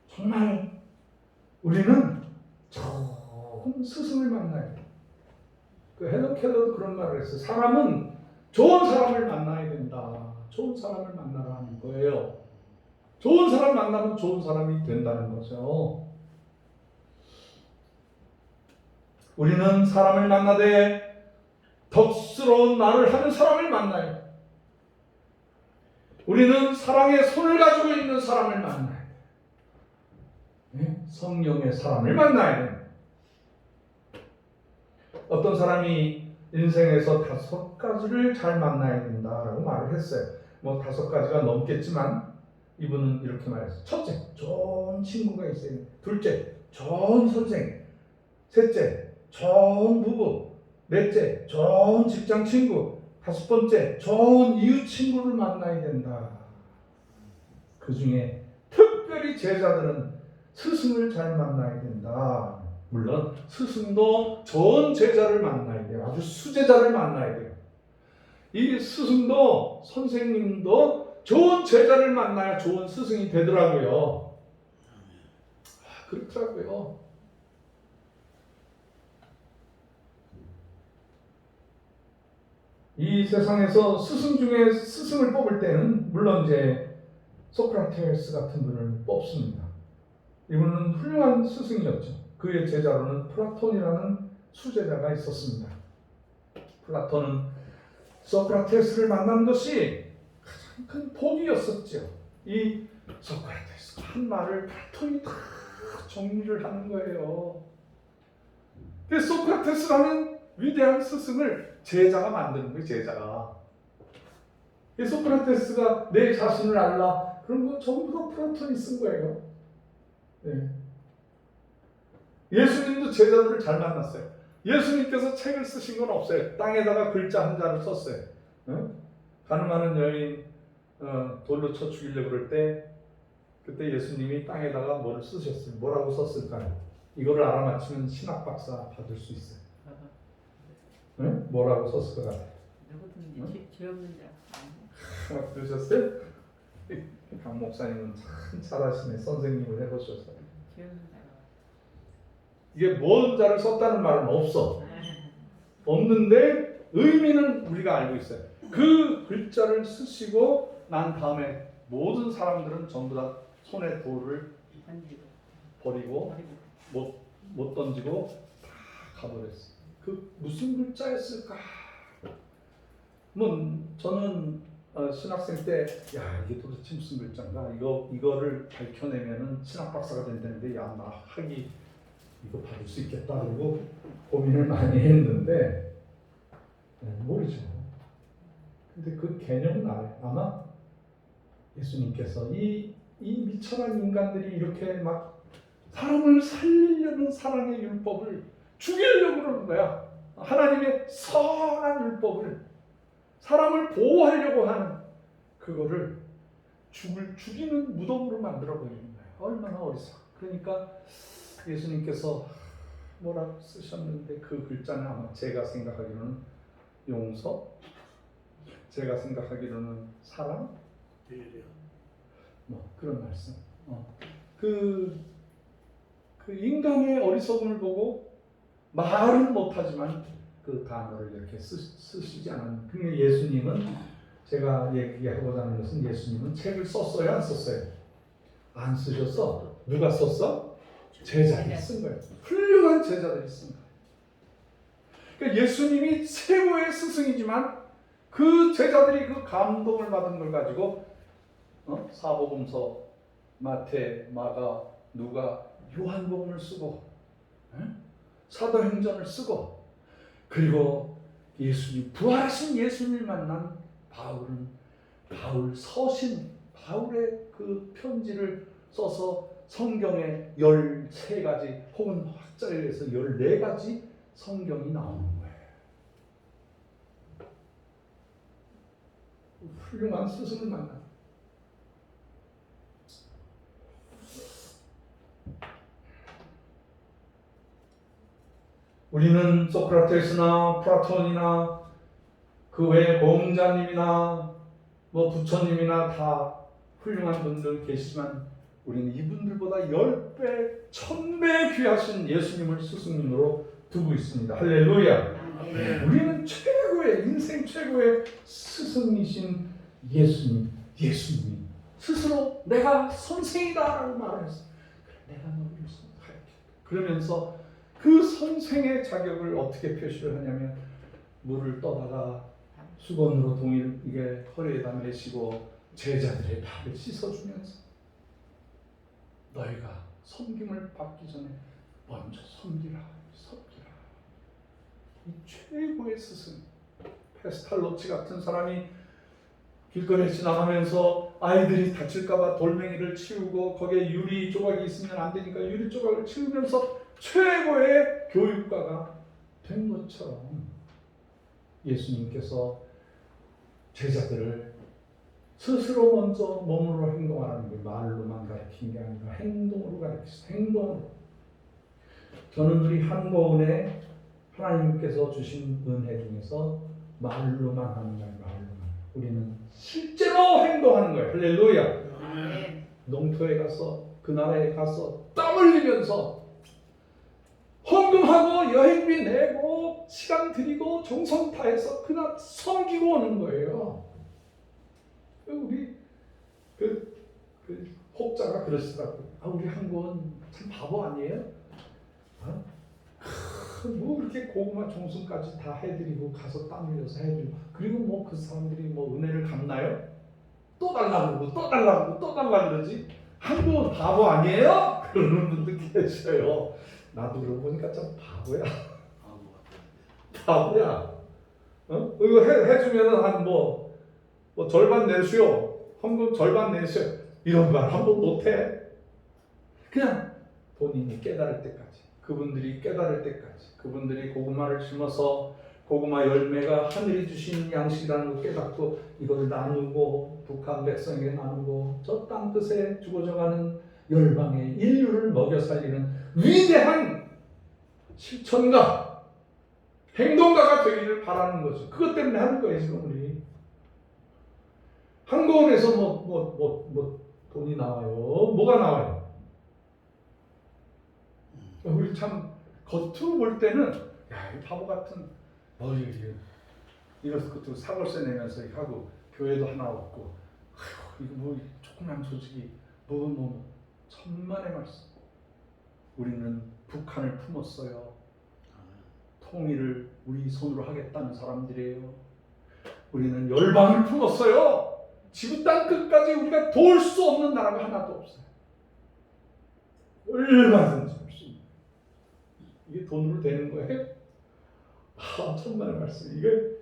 정말 우리는 좋은 스승을 만나야 돼. 그 헬런 켈러도 그런 말을 했어요. 사람은 좋은 사람을 만나야 된다. 좋은 사람을 만나라는 거예요. 좋은 사람 만나면 좋은 사람이 된다는 거죠. 우리는 사람을 만나되 덕스러운 말을 하는 사람을 만나요. 우리는 사랑의 손을 가지고 있는 사람을 만나요. 성령의 사람을 만나야 됩니다. 어떤 사람이 인생에서 5가지를 잘 만나야 된다라고 말을 했어요. 5가지가 넘겠지만 이분은 이렇게 말했어요. 첫째, 좋은 친구가 있어야 돼요. 둘째, 좋은 선생. 셋째, 좋은 부부. 넷째, 좋은 직장 친구. 5번째, 좋은 이웃 친구를 만나야 된다. 그 중에 특별히 제자들은 스승을 잘 만나야 된다. 물론 스승도 좋은 제자를 만나야 돼요. 아주 수제자를 만나야 돼요. 이 스승도 선생님도 좋은 제자를 만나야 좋은 스승이 되더라고요. 그렇더라고요. 이 세상에서 스승 중에 스승을 뽑을 때는 물론 이제 소크라테스 같은 분을 뽑습니다. 이분은 훌륭한 스승이었죠. 그의 제자로는 플라톤이라는 수제자가 있었습니다. 플라톤은 소크라테스를 만난 것이 가장 큰 복이었었죠. 이 소크라테스가 한 말을 플라톤이 다 정리를 하는 거예요. 근데 소크라테스라는 위대한 스승을 제자가 만드는 거예요. 제자가. 소크라테스가 내 자신을 알라. 그런 거 전부 다 플라톤이 쓴 거예요. 네. 예수님도 제자들을 잘 만났어요. 예수님께서 책을 쓰신 건 없어요. 땅에다가 글자 한 자를 썼어요. 가늠하는 여인 돌로 쳐 죽이려고 그럴 때 그때 예수님이 땅에다가 뭐를 쓰셨어요. 뭐라고 썼을까요? 이거를 알아맞히면 신학 박사 받을 수 있어요. 뭐라고 썼을 것 같아요? 누구든지 죄 없는 자. 그러셨어요? 강 목사님은 참 잘하시네. 선생님을 해보셔서. 죄 없는 자. 이게 뭔 자를 썼다는 말은 없어. 없는데 의미는 우리가 알고 있어요. 그 글자를 쓰시고 난 다음에 모든 사람들은 전부 다 손에 돌을 버리고 못 던지고 다 가버렸어요. 그 무슨 글자였을까? 저는 신학생 때 야 이게 도대체 무슨 글자인가? 이거를 밝혀내면은 신학 박사가 된다는데 야 나 학위 이거 받을 수 있겠다 그러고 고민을 많이 했는데 모르죠. 근데 그 개념은 알아요. 아마 예수님께서 이 미천한 인간들이 이렇게 막 사람을 살리려는 사랑의 율법을 죽이려고 그러는 거야. 하나님의 선한 율법을 사람을 보호하려고 하는 그거를 죽이는 무덤으로 만들어 버리는 거야. 얼마나 어리석어. 그러니까 예수님께서 뭐라고 쓰셨는데 그 글자는 아마 제가 생각하기로는 용서, 제가 생각하기로는 사랑, 뭐 그런 말씀. 그 인간의 어리석음을 보고 말은 못하지만 그 단어를 이렇게 쓰시지 않았는. 그러니까 예수님은 제가 얘기하고자 하는 것은 예수님은 책을 썼어요, 안 썼어요? 안 쓰셔서 누가 썼어? 제자들이 쓴 거예요. 훌륭한 제자들이 쓴 거예요. 그러니까 예수님이 최고의 스승이지만 그 제자들이 그 감동을 받은 걸 가지고 사복음서, 마태, 마가, 누가, 요한복음을 쓰고 사도행전을 쓰고 그리고 예수님 부활하신 예수님을 만난 바울은 바울 서신 바울의 그 편지를 써서 성경에 13가지 혹은 학자에 의해서 14가지 성경이 나오는 거예요. 훌륭한 스승을 만나. 우리는 소크라테스나 플라톤이나 그 외에 공자님이나 뭐 부처님이나 다 훌륭한 분들 계시지만 우리는 이분들보다 10배, 1000배 귀하신 예수님을 스승님으로 두고 있습니다. 할렐루야. 우리는 최고의 인생 최고의 스승이신 예수님이 스스로 내가 선생이다라고 말했어. 내가 너를 가르쳐. 그러면서 그 선생의 자격을 어떻게 표시를 하냐면 물을 떠다가 수건으로 동일 이게 허리에다 매시고 제자들의 발을 씻어주면서 너희가 섬김을 받기 전에 먼저 섬기라. 이 최고의 스승. 페스탈로치 같은 사람이 길거리에 지나가면서 아이들이 다칠까봐 돌멩이를 치우고 거기에 유리 조각이 있으면 안 되니까 유리 조각을 치우면서 최고의 교육가가 된 것처럼 예수님께서 제자들을 스스로 먼저 몸으로 행동하라는 게 말로만 가르친 게 아니라 행동으로 가르치셨어요. 행동으로. 저는 우리 한고은에 하나님께서 주신 은혜 중에서 말로만 하는 게 아니라 말로만. 우리는 실제로 행동하는 거예요. 할렐루야. 농토에 가서 그 나라에 가서 땀 흘리면서 헌금하고 여행비 내고 시간 들이고 정성 다해서 그날 섬기고 오는 거예요. 우리 그 혹자가 그러시더라고요. 우리 한국은 참 바보 아니에요? 뭐 그렇게 고구마 종순까지 다 해드리고 가서 땀 흘려서 해주고 그리고 뭐 그 사람들이 뭐 은혜를 갚나요? 또 달라고 그러고 또 달라고 그러고 또 달라고 그러지. 한국은 바보 아니에요? 그러는 분들 계셔요. 나도 그러고 보니까 참 바보야. 바보야. 이거 해주면은 한 뭐 절반 내수요. 헌금 절반 내수요. 이런 말 한 번 못해. 그냥 본인이 깨달을 때까지. 그분들이 깨달을 때까지. 그분들이 고구마를 심어서 고구마 열매가 하늘이 주신 양식이라는 걸 깨닫고 이걸 나누고 북한 백성에게 나누고 저 땅끝에 죽어져가는 열방의 인류를 먹여 살리는 위대한 실천가 행동가가 되기를 바라는 거죠. 그것 때문에 하는 거예요. 지금 우리 한국원에서 뭐 돈이 나와요. 뭐가 나와요? 우리 참 겉으로 볼 때는 야, 이 바보 같은 이것도 사골세 내면서 하고 교회도 하나 없고 아이고, 이거 뭐 조그만 조직이 뭐 천만의 말씀. 우리는 북한을 품었어요. 통일을 우리 손으로 하겠다는 사람들이에요. 우리는 열방을 품었어요. 지구 땅 끝까지 우리가 도울 수 없는 나라가 하나도 없어요. 얼마든지 없습니다. 이게 돈으로 되는 거예요? 천만의 말씀. 이게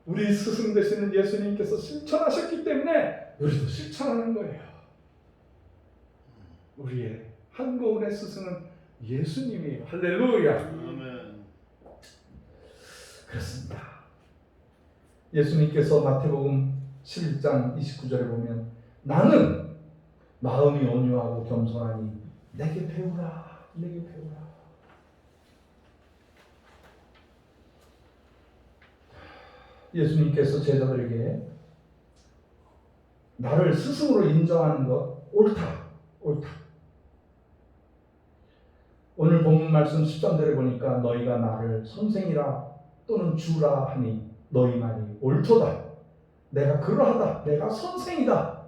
우리 스승 되시는 예수님께서 실천하셨기 때문에 우리도 실천하는 거예요. 우리의 한국의 스승은 예수님이에요. 할렐루야. 아멘. 그렇습니다. 예수님께서 마태복음 11장 29절에 보면 나는 마음이 온유하고 겸손하니 내게 배우라. 내게 배우라. 예수님께서 제자들에게 나를 스승으로 인정하는 것 옳다. 옳다. 오늘 본문 말씀 13절에 보니까 너희가 나를 선생이라 또는 주라 하니 너희 말이 옳도다. 내가 그러하다. 내가 선생이다.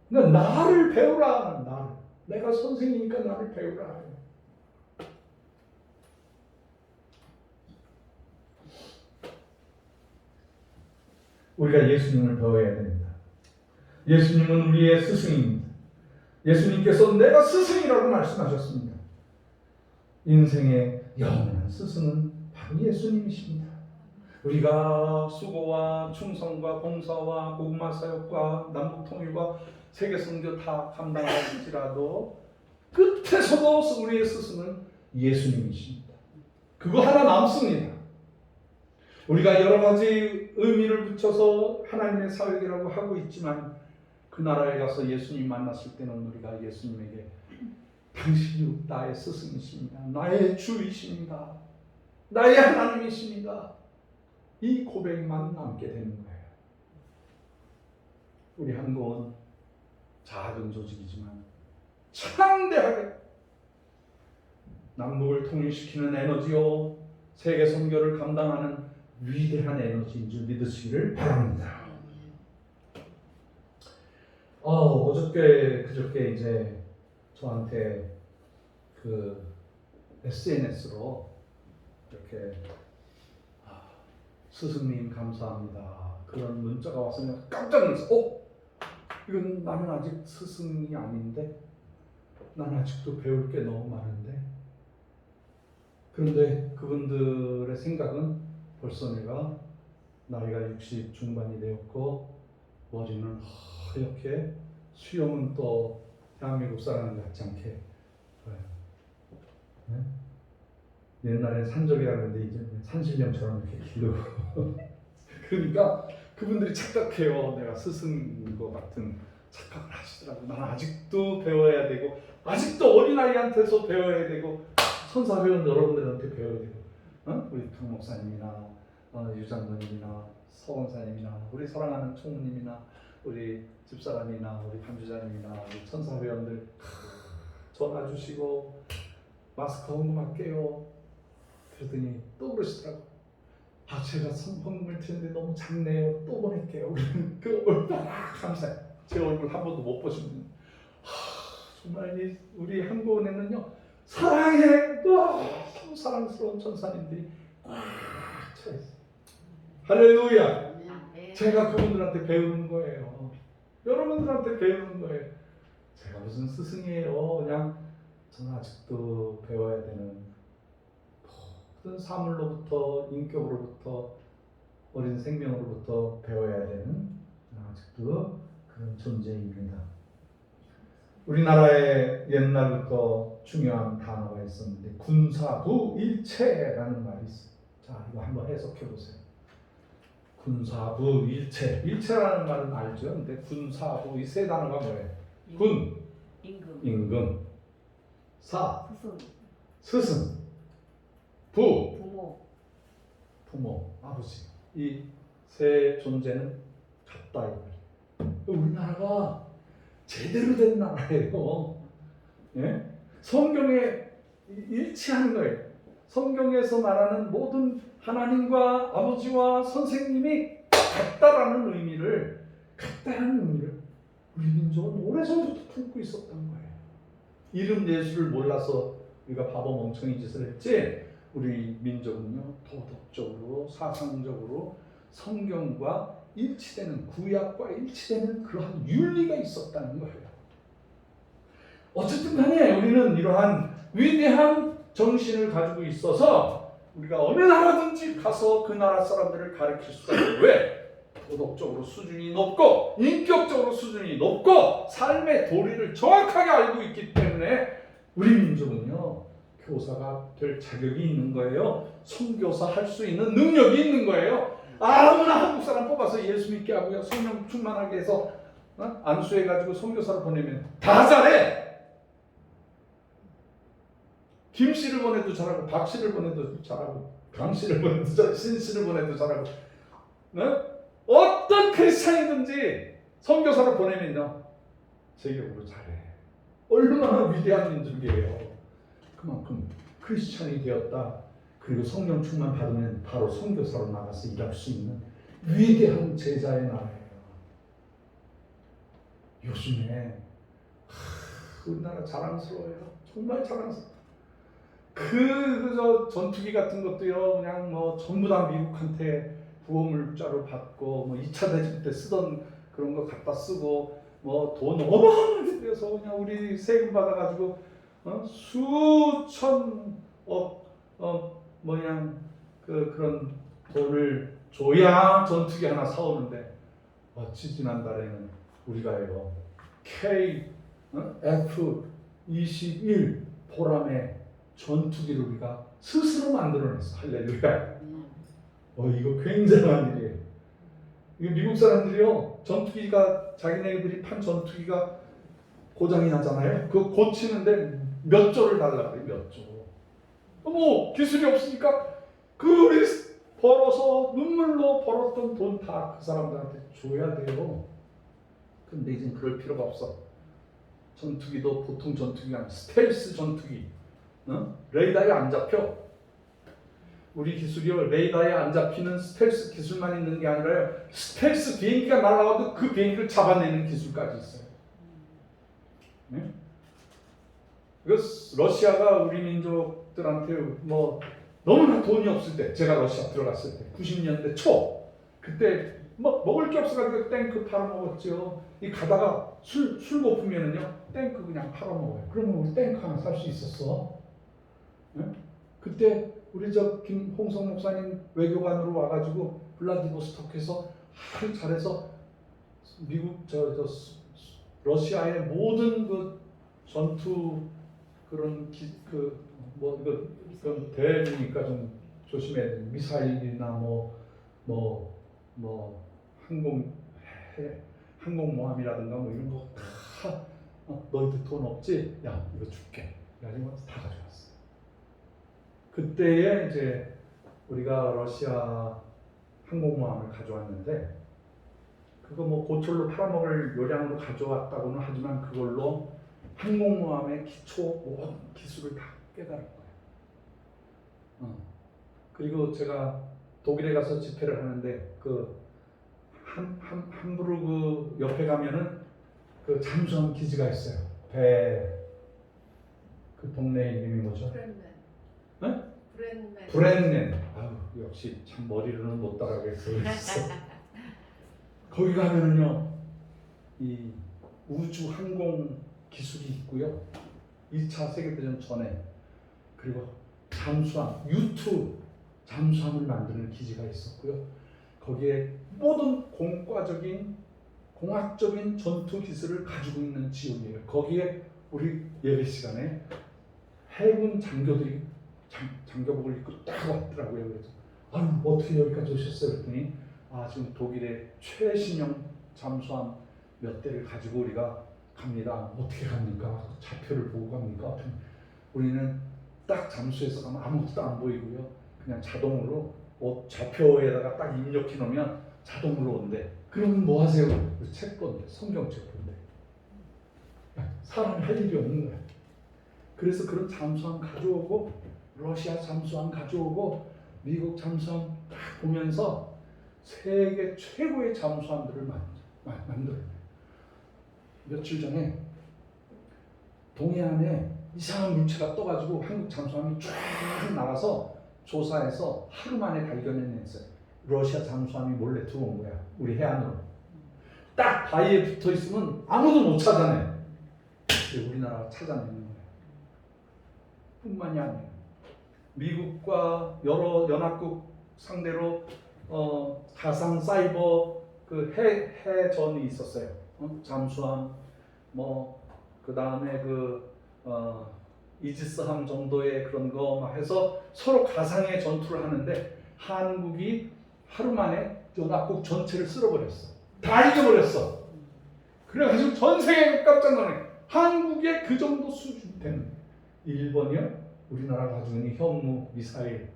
그러니까 나를 배우라. 나를. 내가 선생이니까 나를 배우라. 우리가 예수님을 배워야 됩니다. 예수님은 우리의 스승입니다. 예수님께서 내가 스승이라고 말씀하셨습니다. 인생의 영원한 스승은 바로 예수님이십니다. 우리가 수고와 충성과 봉사와 복음화 사역과 남북통일과 세계선교 다 감당할지라도 끝에서도 우리의 스승은 예수님이십니다. 그거 하나 남습니다. 우리가 여러 가지 의미를 붙여서 하나님의 사역이라고 하고 있지만 그 나라에 가서 예수님 만났을 때는 우리가 예수님에게 당신이 나의 스승이십니다. 나의 주이십니다. 나의 하나님이십니다. 이 고백만 남게 되는 거예요. 우리 한국은 작은 조직이지만 창대하게 남북을 통일시키는 에너지요 세계 선교를 감당하는 위대한 에너지인 줄 믿으시기를 바랍니다. 어저께 그저께 이제 저한테 그 SNS로 이렇게 스승님 감사합니다 그런 문자가 와서 그냥 깜짝 놀랐어. 이건 나는 아직 스승이 아닌데 난 아직도 배울 게 너무 많은데. 그런데 그분들의 생각은 벌써 내가 나이가 60 중반이 되었고 머리는 하얗게 수염은 또 대한민국 사람 같지 않게 네? 옛날엔 산적이라고 했는데 이제 산신령처럼 이렇게 길고 그러니까 그분들이 착각해요. 내가 스승인 것 같은 착각을 하시더라고요. 나는 아직도 배워야 되고 아직도 어린아이한테서 배워야 되고 천사배운 여러분들한테 배워야 되고 우리 강 목사님이나 유장로님이나 서원사님이나 우리 사랑하는 총무님이나 우리 집사람이나 우리 감주자님이나 우리 천사회원들 전화 주시고 마스크 헌금할게요. 그러더니 또 그러시더라고. 제가 헌금을 드렸는데 너무 작네요. 또 보낼게요. 그 얼마나 감사해요. 제 얼굴 한 번도 못 보신 분. 정말 우리 한국은행은요 사랑해 너무 사랑스러운 천사님들이 꽉 차있어요. 할렐루야. 제가 그분들한테 배우는 거예요. 여러분들한테 배우는 거예요. 제가 무슨 스승이에요. 그냥 저는 아직도 배워야 되는 모든 사물로부터 인격으로부터 어린 생명으로부터 배워야 되는 아직도 그런 존재입니다. 우리나라에 옛날부터 중요한 단어가 있었는데 군사부일체라는 말이 있어요. 자, 이거 한번 해석해 보세요. 군사부일체. 일체라는 말은 알죠? 근데 군사부 이 세 단어가 뭐예요? 군, 임금, 사, 스승, 부모, 아버지. 이 세 존재는 같다 이 말이에요. 우리나라가 제대로 된 나라예요. 예? 성경에 일치하는 거예요. 성경에서 말하는 모든 하나님과 아버지와 선생님이 같다라는 의미를 우리 민족은 오래전부터 품고 있었던 거예요. 이름 예수를 몰라서 우리가 바보 멍청이 짓을 했지. 우리 민족은요 도덕적으로 사상적으로 성경과 일치되는 구약과 일치되는 그러한 윤리가 있었다는 거예요. 어쨌든 간에 우리는 이러한 위대한 정신을 가지고 있어서 우리가 어느 나라든지 가서 그 나라 사람들을 가르칠 수가 있어요. 왜? 도덕적으로 수준이 높고 인격적으로 수준이 높고 삶의 도리를 정확하게 알고 있기 때문에 우리 민족은요 교사가 될 자격이 있는 거예요. 선교사 할 수 있는 능력이 있는 거예요. 아무나 한국 사람 뽑아서 예수 믿게 하고요 성령 충만하게 해서 안수해가지고 선교사로 보내면 다 잘해. 김 씨를 보내도 잘하고 박 씨를 보내도 잘하고 강 씨를 보내도 잘하고 신 씨를 보내도 잘하고 네? 어떤 크리스찬이든지 선교사로 보내면요 제격으로 잘해. 얼마나 위대한 민족이에요. 그만큼 크리스찬이 되었다. 그리고 성령 충만 받으면 바로 선교사로 나가서 일할 수 있는 위대한 제자의 나라예요. 요즘에 우리나라 자랑스러워요. 정말 자랑스러워. 그저 전투기 같은 것도요 그냥 뭐 전부 다 미국한테 구호물자로 받고 뭐 2차 대전 때 쓰던 그런 거 갖다 쓰고 뭐 돈 어마어마하게 들여서 그냥 우리 세금 받아가지고 수천억 그런 돈을 줘야 전투기 하나 사오는데 지난달에는 우리가요 KF-21 보람의 전투기를 우리가 스스로 만들어냈어. 할렐루야. 이거 굉장한 일이에요. 이거 미국 사람들이요 전투기가 자기네들이 판 전투기가 고장이 나잖아요. 그거 고치는데 몇 조를 달라 그래. 몇 조. 뭐 기술이 없으니까 그 우리 벌어서 눈물로 벌었던 돈 다 그 사람들한테 줘야 돼요. 근데 이젠 그럴 필요가 없어. 전투기도 보통 전투기가 아니라 스텔스 전투기. 레이더에 안 잡혀. 우리 기술이요 레이더에 안 잡히는 스텔스 기술만 있는 게 아니라요 스텔스 비행기가 날아와도 그 비행기를 잡아내는 기술까지 있어요. 네? 이거 러시아가 우리 민족들한테 뭐 너무나 돈이 없을 때 제가 러시아 들어갔을 때 90년대 초 그때 뭐 먹을 게 없어가지고 탱크 팔아먹었죠. 이 가다가 술 고프면은요 탱크 그냥 팔아먹어요. 그러면 우리 탱크 하나 살 수 있었어. 네? 그때 우리 김홍성 목사님 외교관으로 와가지고 블라디보스토크에서 아주 잘해서 미국 러시아의 모든 그 전투 그런 그건 대회니까 좀 조심해야 돼. 미사일이나 항공모함이라든가 뭐 이런 거 다 너희들 돈 없지? 야 이거 줄게. 그래가지고 다 가져왔어. 그때에 이제 우리가 러시아 항공모함을 가져왔는데 그거 뭐 고철로 팔아먹을 요량으로 가져왔다고는 하지만 그걸로 항공모함의 기초 모든 기술을 다 깨달은 거예요. 그리고 제가 독일에 가서 집회를 하는데 그 함부르크 옆에 가면은 그 잠수함 기지가 있어요. 그 동네 이름이 뭐죠? 브렌넨. 역시 참 머리로는 못 따라가겠어. 거기 가면은요 이 우주 항공 기술이 있고요. 2차 세계대전 전에 그리고 잠수함 U2 잠수함을 만드는 기지가 있었고요. 거기에 모든 공학적인 전투 기술을 가지고 있는 지역이에요. 거기에 우리 예배 시간에 해군 장교들이 장교복을 입고 딱 왔더라고요. 그래서 어떻게 여기까지 오셨어요? 그랬더니 지금 독일의 최신형 잠수함 몇 대를 가지고 우리가 갑니다. 어떻게 갑니까? 좌표를 보고 갑니까? 우리는 딱 잠수해서 가면 아무것도 안 보이고요. 그냥 자동으로 좌표에다가 딱 입력해 놓으면 자동으로 온대. 그러면 뭐 하세요? 채권데, 성경 채권데. 사람이 할 일이 없는 거야. 그래서 그런 잠수함 가져오고 러시아 잠수함 가져오고 미국 잠수함 딱 보면서 세계 최고의 잠수함들을 만들어요. 며칠 전에 동해안에 이상한 물체가 떠가지고 한국 잠수함이 쫙 나와서 조사해서 하루 만에 발견해냈어요. 러시아 잠수함이 몰래 들어온 거야. 우리 해안으로. 딱 바위에 붙어 있으면 아무도 못 찾아내. 근데 우리나라가 찾아내는 거예요. 뿐만이 아니에요. 미국과 여러 연합국 상대로 가상 사이버 그 해전이 있었어요. 잠수함 그 다음에 이지스함 정도의 그런 거 막 해서 서로 가상의 전투를 하는데 한국이 하루 만에 연합국 전체를 쓸어버렸어. 다 이겨버렸어. 그래가지고 전 세계가 깜짝 놀래. 한국에 그 정도 수준 되는 일본이요? 우리나라 가지고 있는 현무 미사일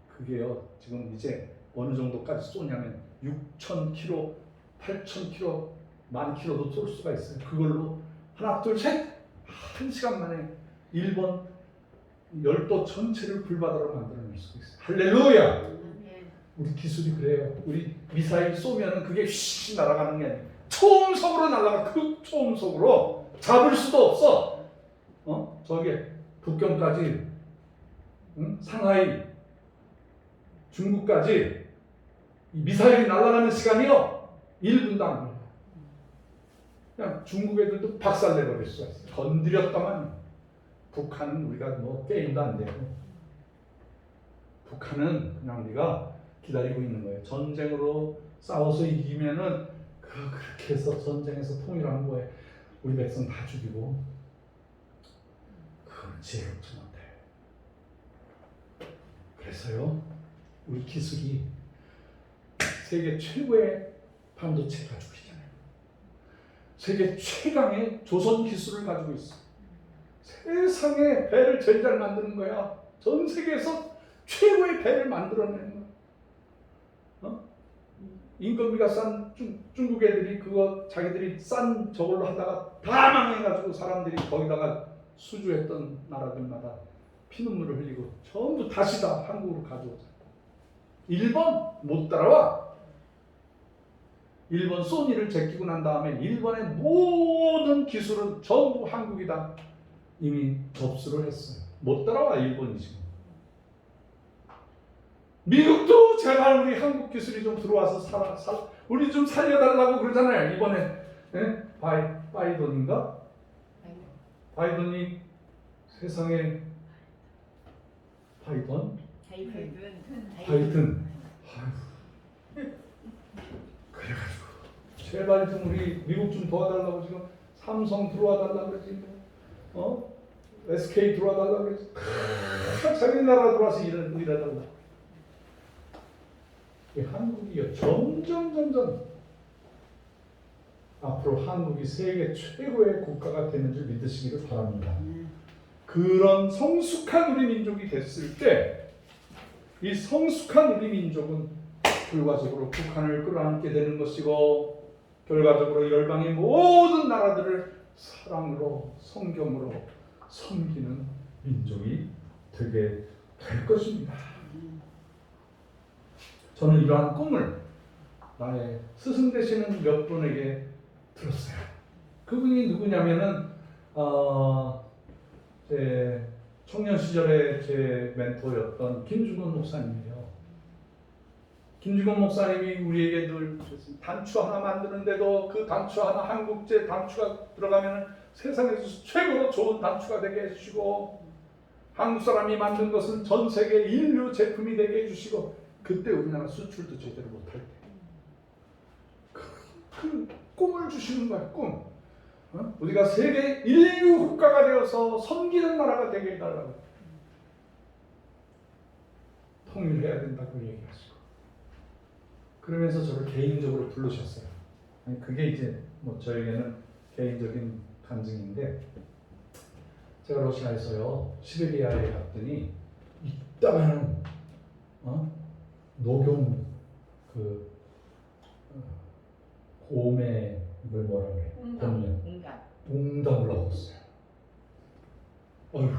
그게요 지금 이제 어느 정도까지 쏘냐면 6,000km, 8,000km, 10,000km도 쏠 수가 있어요. 그걸로 하나 둘 셋! 1시간 만에 일본 열도 전체를 불바다로 만들어낼 수 있어요. 할렐루야! 우리 기술이 그래요. 우리 미사일 쏘면 그게 휘 날아가는 게 아니에요. 초음속으로 날아가. 그 초음속으로 잡을 수도 없어. 저기 북경까지, 상하이, 중국까지 미사일이 날아가는 시간이요 1분도 안 걸려요. 그냥 중국 애들도 박살내버릴 수가 있어요. 건드렸다만. 북한은 우리가 게임도 안 되고, 북한은 그냥 우리가 기다리고 있는 거예요. 전쟁으로 싸워서 이기면은 그렇게 해서 전쟁에서 통일하는 거예요. 우리 백성 다 죽이고. 그건 지혜롭지 못해. 그래서요 우리 기술이 세계 최고의 반도체 가지고 있잖아요. 세계 최강의 조선 기술을 가지고 있어. 세상에 배를 제일 잘 만드는 거야. 전 세계에서 최고의 배를 만들어내는 거야. 인건비가 싼 중국 애들이 그거 자기들이 싼 저걸로 하다가 다 망해가지고 사람들이 거기다가 수주했던 나라들마다 피눈물을 흘리고 전부 다시 다 한국으로 가져오자. 일본 못 따라와. 일본 소니를 제끼고 난 다음에 일본의 모든 기술은 전부 한국이다. 이미 접수를 했어요. 못 따라와 일본이 지금. 미국도 제발 우리 한국 기술이 좀 들어와서 우리 좀 살려달라고 그러잖아요. 이번에 바이든인가? 바이든이 세상에 바이든. 그래가지고 제발 좀 우리 미국 좀 도와달라고 지금 삼성 들어와 달라고 그러지. SK 들어와 달라고 그러지. 자기 나라 들어와서 일해달라. 한국이요 점점 앞으로 한국이 세계 최고의 국가가 되는 줄 믿으시기를 바랍니다. 그런 성숙한 우리 민족이 됐을 때 이 성숙한 우리 민족은 결과적으로 북한을 끌어안게 되는 것이고 결과적으로 열방의 모든 나라들을 사랑으로 성경으로 섬기는 민족이 되게 될 것입니다. 저는 이러한 꿈을 나의 스승 되시는 몇 분에게 들었어요. 그분이 누구냐면은 제 청년 시절에 제 멘토였던 김중건 목사님이에요. 김중건 목사님이 우리에게 늘 단추 하나 만드는데도 그 단추 하나 한국제 단추가 들어가면 세상에서 최고로 좋은 단추가 되게 해주시고 한국 사람이 만든 것은 전 세계 인류 제품이 되게 해주시고 그때 우리나라 수출도 제대로 못할 때 그 꿈을 주시는 거야. 꿈. 우리가 세계 인류 국가가 되어서 섬기는 나라가 되게 해달라고. 통일해야 된다고 얘기하시고 그러면서 저를 개인적으로 부르셨어요. 그게 이제 저에게는 개인적인 간증인데 제가 러시아에서요 시베리아에 갔더니 이따가는 녹용 곰의 이걸 뭐라 그래? 웅담을 얻었어요.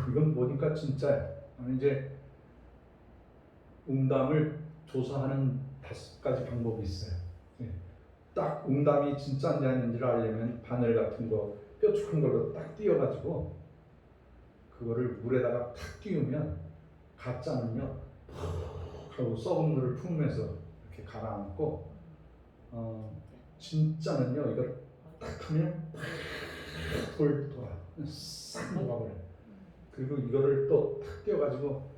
이건 보니까 진짜 이제 웅담을 조사하는 5가지 방법이 있어요. 딱 웅담이 진짜인지 아닌지를 알려면 바늘 같은 거 뾰족한 걸로 딱 띄어가지고 그거를 물에다가 탁 띄우면 가짜는요 푹 하고 썩은 물을 품으면서 이렇게 가라앉고 진짜는요 이걸 딱 하면 돌아 싹 녹아버려요. 그리고 이거를 또 탁 띄어가지고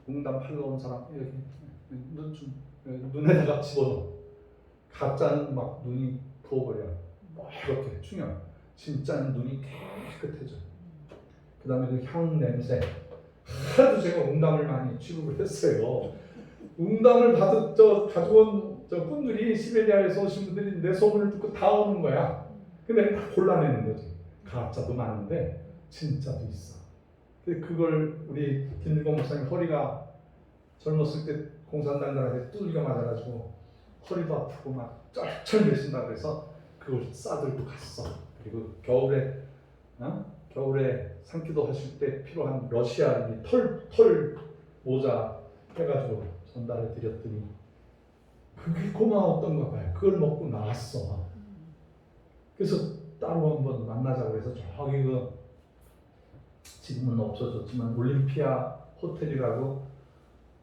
웅담 팔러 온 사람 여기 눈에다가 집어넣어 가짜는 막 눈이 부어버려. 이렇게 충혈. 진짜는 눈이 깨끗해져. 그 다음에 그 향 냄새. 하도 제가 웅담을 많이 취급을 했어요. 웅담을 가져온 분들이 시베리아에서 오신 분들이 내 소문을 듣고 다 오는 거야. 근데 다 골라내는 거지. 가짜도 많은데 진짜도 있어. 근데 그걸 우리 김일권 목사님 허리가 젊었을 때 공산당들한테 뚫겨 맞아가지고 허리도 아프고 막 쩔쩔매신다 그래서 그걸 싸들고 갔어. 그리고 겨울에 산기도 하실 때 필요한 러시아 털 모자 해가지고 전달해 드렸더니 그게 고마웠던가 봐요. 그걸 먹고 나왔어. 그래서 따로 한번 만나자고 해서 저기 지금은 없어졌지만 올림피아 호텔이라고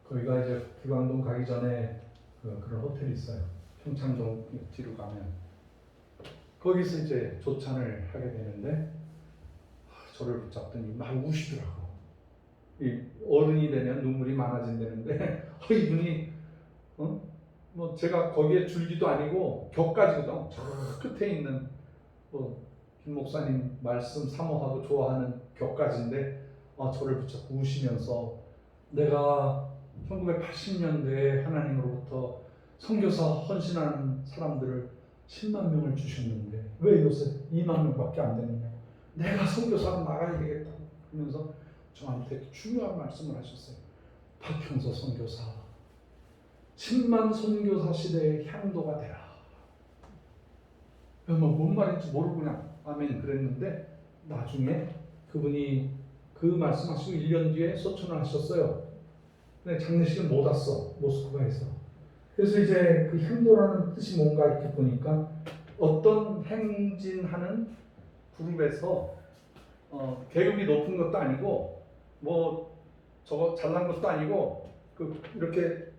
거기가 이제 불광동 가기 전에 그런 호텔이 있어요. 평창동 뒤로 가면 거기서 이제 조찬을 하게 되는데 저를 붙잡더니 막 우시더라고. 이 어른이 되면 눈물이 많아진다는데 이분이 뭐 제가 거기에 줄기도 아니고 격가지거든. 저 끝에 있는 김 목사님 말씀 사모하고 좋아하는 격가지인데 저를 붙잡고 우시면서 내가 1980년대에 하나님으로부터 선교사 헌신하는 사람들을 10만 명을 주셨는데 왜 요새 2만 명밖에 안 되느냐. 내가 선교사로 나가야 되겠다고 그러면서 저한테 중요한 말씀을 하셨어요. 박형서 선교사 10만 선교사 시대의 향도가 되라. 뭔 말인지 모르고 그냥 아멘 그랬는데 나중에 그분이 그 말씀하시고 1년 뒤에 소천을 하셨어요. 근데 장례식은 못 왔어. 모스크바에서. 그래서 이제 그 향도라는 뜻이 뭔가 이렇게 보니까 어떤 행진하는 그룹에서 계급이 높은 것도 아니고 뭐 저거 잘난 것도 아니고 이렇게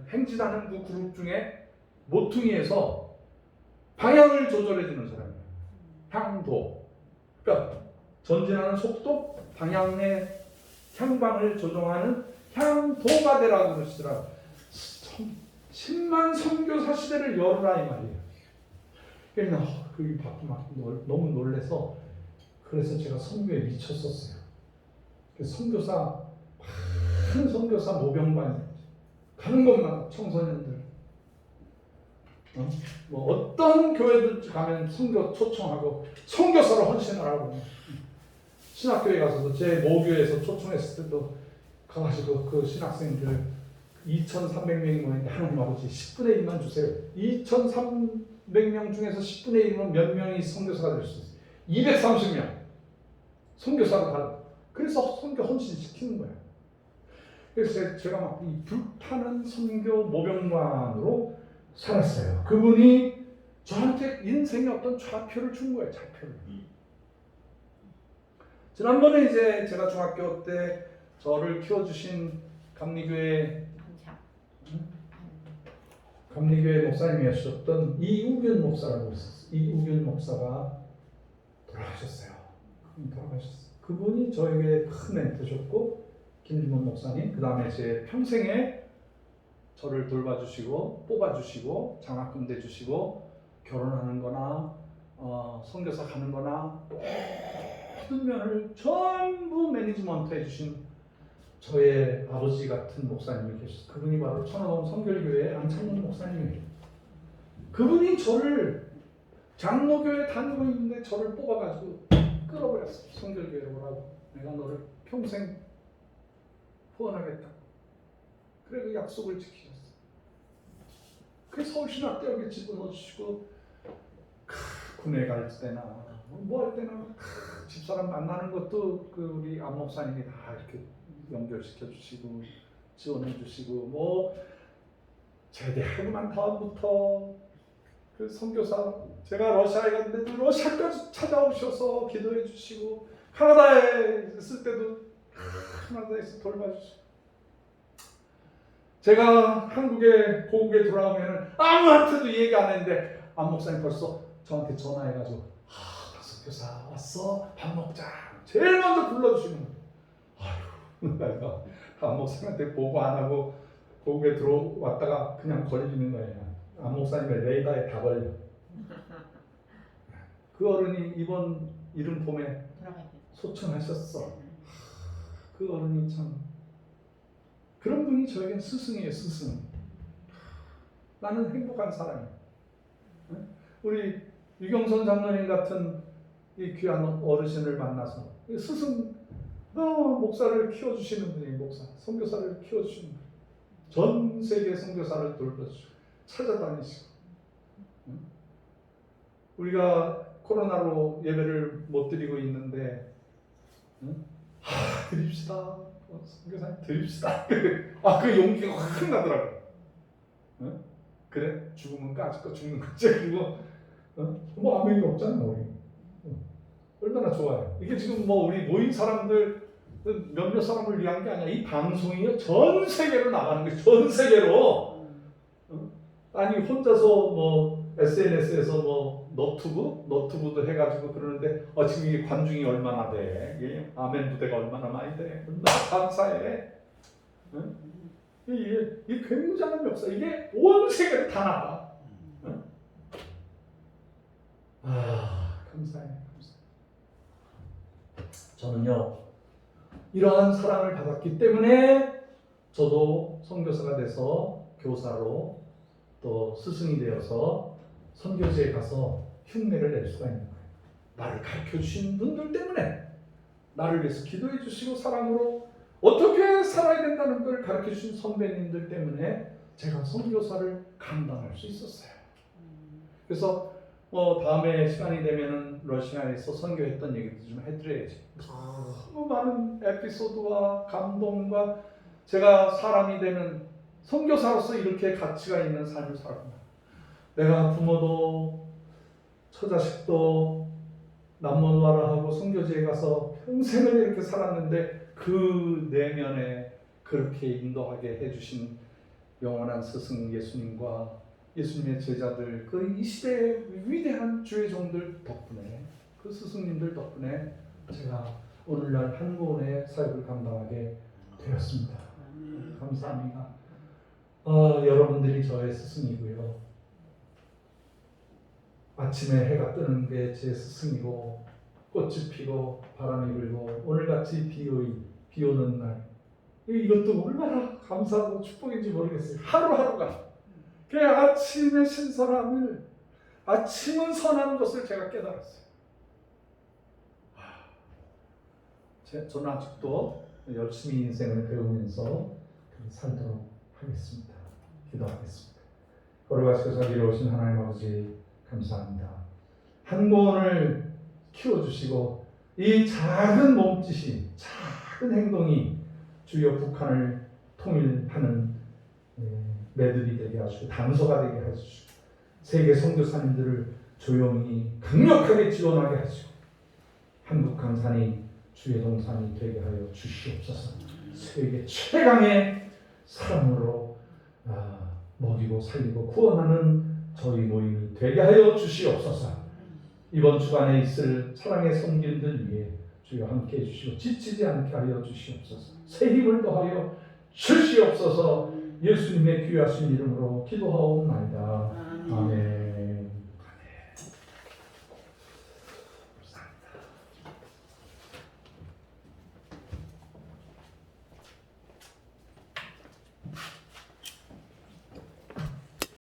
행진하는 그 그룹 중에 모퉁이에서 방향을 조절해주는 사람이에요. 향도. 그러니까 전진하는 속도, 방향의 향방을 조정하는 향도가 되라고 그러시더라고요. 10만 선교사 시대를 열어라 이 말이에요. 그래서 그게 막 너무 놀래서 그래서 제가 선교에 미쳤었어요. 선교사 큰 선교사 모병관 가는 것마다 청소년들 뭐 어떤 교회든지 가면 선교 초청하고 선교사로 헌신하라고. 신학교에 가서도 제 모교에서 초청했을 때도 가가지고 그 신학생들 2,300명이 모였는데 하나님 아버지 10분의 1만 주세요. 2,300명 중에서 10분의 1은 몇 명이 선교사가 될 수 있어요. 230명 선교사로 가. 그래서 선교 헌신 시키는 거예요. 그래서 제가 막 이 불타는 선교 모병관으로 살았어요. 그분이 저한테 인생의 어떤 좌표를 준 거예요. 좌표를. 지난번에 이제 제가 중학교 때 저를 키워주신 감리교회 목사님이셨던 이우균 목사라고 있었어요. 이우균 목사가 돌아가셨어요. 그분이 저에게 큰 멘토셨고 김준원 목사님, 그 다음에 제 평생에 저를 돌봐주시고 뽑아주시고 장학금 대주시고 결혼하는 거나 선교사 가는 거나 모든 면을 전부 매니지먼트 해주신 저의 아버지 같은 목사님이 계셨어요. 그분이 바로 천화동 성결교회 안창문 목사님이에요. 그분이 저를 장로교회 다니고 있는데 저를 뽑아가지고 끌어버렸어요. 성결교회로 오라고. 내가 너를 평생 후원하겠다. 그래 그 약속을 지키셨어요. 그 서울신학대학에 집어넣으시고 군에 갈 때나 뭐 할 때나 집사람 만나는 것도 그 우리 안 목사님이 다 이렇게 연결시켜 주시고 지원해 주시고 뭐 제대하고 난 다음부터 그 선교사 제가 러시아에 갔는데 러시아까지 찾아오셔서 기도해 주시고 카나다에 있을 때도 카나다에서 돌봐주시고 제가 한국에 고국에 돌아오면 아무한테도 얘기 안 했는데 안 목사님 벌써 저한테 전화해가지고 선교사 왔어? 밥 먹자. 제일 먼저 불러주시는 거예요. 아휴 내가 안 목사님한테 보고 안 하고 고국에 들어왔다가 그냥 걸리는 거예요. 안 목사님의 레이더에 다 걸려. 그 어른이 이번 이른 봄에 돌아가셨죠. 소천하셨어. 그 어른이 참 그런 분이 저에겐 스승이에요. 스승. 나는 행복한 사람이야. 우리 유경선 장로님 같은 이 귀한 어르신을 만나서 스승 목사를 키워주시는 분이 목사, 선교사를 키워주시는 분. 전 세계 선교사를 돌보시고 찾아다니시고. 우리가 코로나로 예배를 못 드리고 있는데 드립시다. 선교사님 드립시다. 그 용기가 확 나더라고요. 그래? 죽으면 까짓 거 죽는 거지. 그리고 뭐 아무 얘기 없잖아 우리. 얼마나 좋아요. 이게 지금 뭐 우리 모인 사람들 몇몇 사람을 위한 게 아니야. 이 방송이 전 세계로 나가는 거야. 전 세계로. 아니 혼자서 뭐 SNS에서 뭐 너튜브도 해가지고 그러는데 지금 이게 관중이 얼마나 돼? 예? 아멘 부대가 얼마나 많이 돼? 얼마나 감사해. 이 굉장한 역사. 이게 온 세계로 다 나가. 감사해. 저는요 이러한 사랑을 받았기 때문에 저도 선교사가 돼서 교사로 또 스승이 되어서 선교지에 가서 흉내를 낼 수가 있는 거예요. 나를 가르쳐 주신 분들 때문에, 나를 위해서 기도해 주시고 사랑으로 어떻게 살아야 된다는 걸 가르쳐 주신 선배님들 때문에 제가 선교사를 감당할 수 있었어요. 그래서 다음에 시간이 되면은 러시아에서 선교했던 얘기도 좀 해드려야지. 너무 많은 에피소드와 감동과 제가 사람이 되는 선교사로서 이렇게 가치가 있는 삶을 살았구나. 내가 부모도 처자식도 남모노아라 하고 선교지에 가서 평생을 이렇게 살았는데 그 내면에 그렇게 인도하게 해주신 영원한 스승 예수님과 예수님의 제자들, 그 이 시대의 위대한 주의 종들 덕분에, 그 스승님들 덕분에 제가 오늘날 한국의 사역을 감당하게 되었습니다. 감사합니다. 여러분들이 저의 스승이고요. 아침에 해가 뜨는 게 제 스승이고, 꽃이 피고 바람이 불고 오늘같이 비 오는 날, 이것도 얼마나 감사하고 축복인지 모르겠어요. 하루하루가 그 아침의 신선함을, 아침은 선한 것을 제가 깨달았어요. 저는 아직도 열심히 인생을 배우면서 살도록 하겠습니다. 기도하겠습니다. 걸어가시고 자리로 오신 하나님 아버지 감사합니다. 한국을 키워주시고 이 작은 몸짓이, 작은 행동이 주요 북한을 통일하는 매듭이 되게 하시고 단서가 되게 하시고 세계 선교사님들을 조용히 강력하게 지원하게 하시고 한국 강산이 주의 동산이 되게 하여 주시옵소서. 세계 최강의 사람으로 먹이고 살리고 구원하는 저희 모임이 되게 하여 주시옵소서. 이번 주간에 있을 사랑의 성길들 위해 주여 함께 해주시고 지치지 않게 하여 주시옵소서. 새 힘을 더하여 주시옵소서. 예수님의 귀하신 이름으로 기도하옵나이다. 아멘.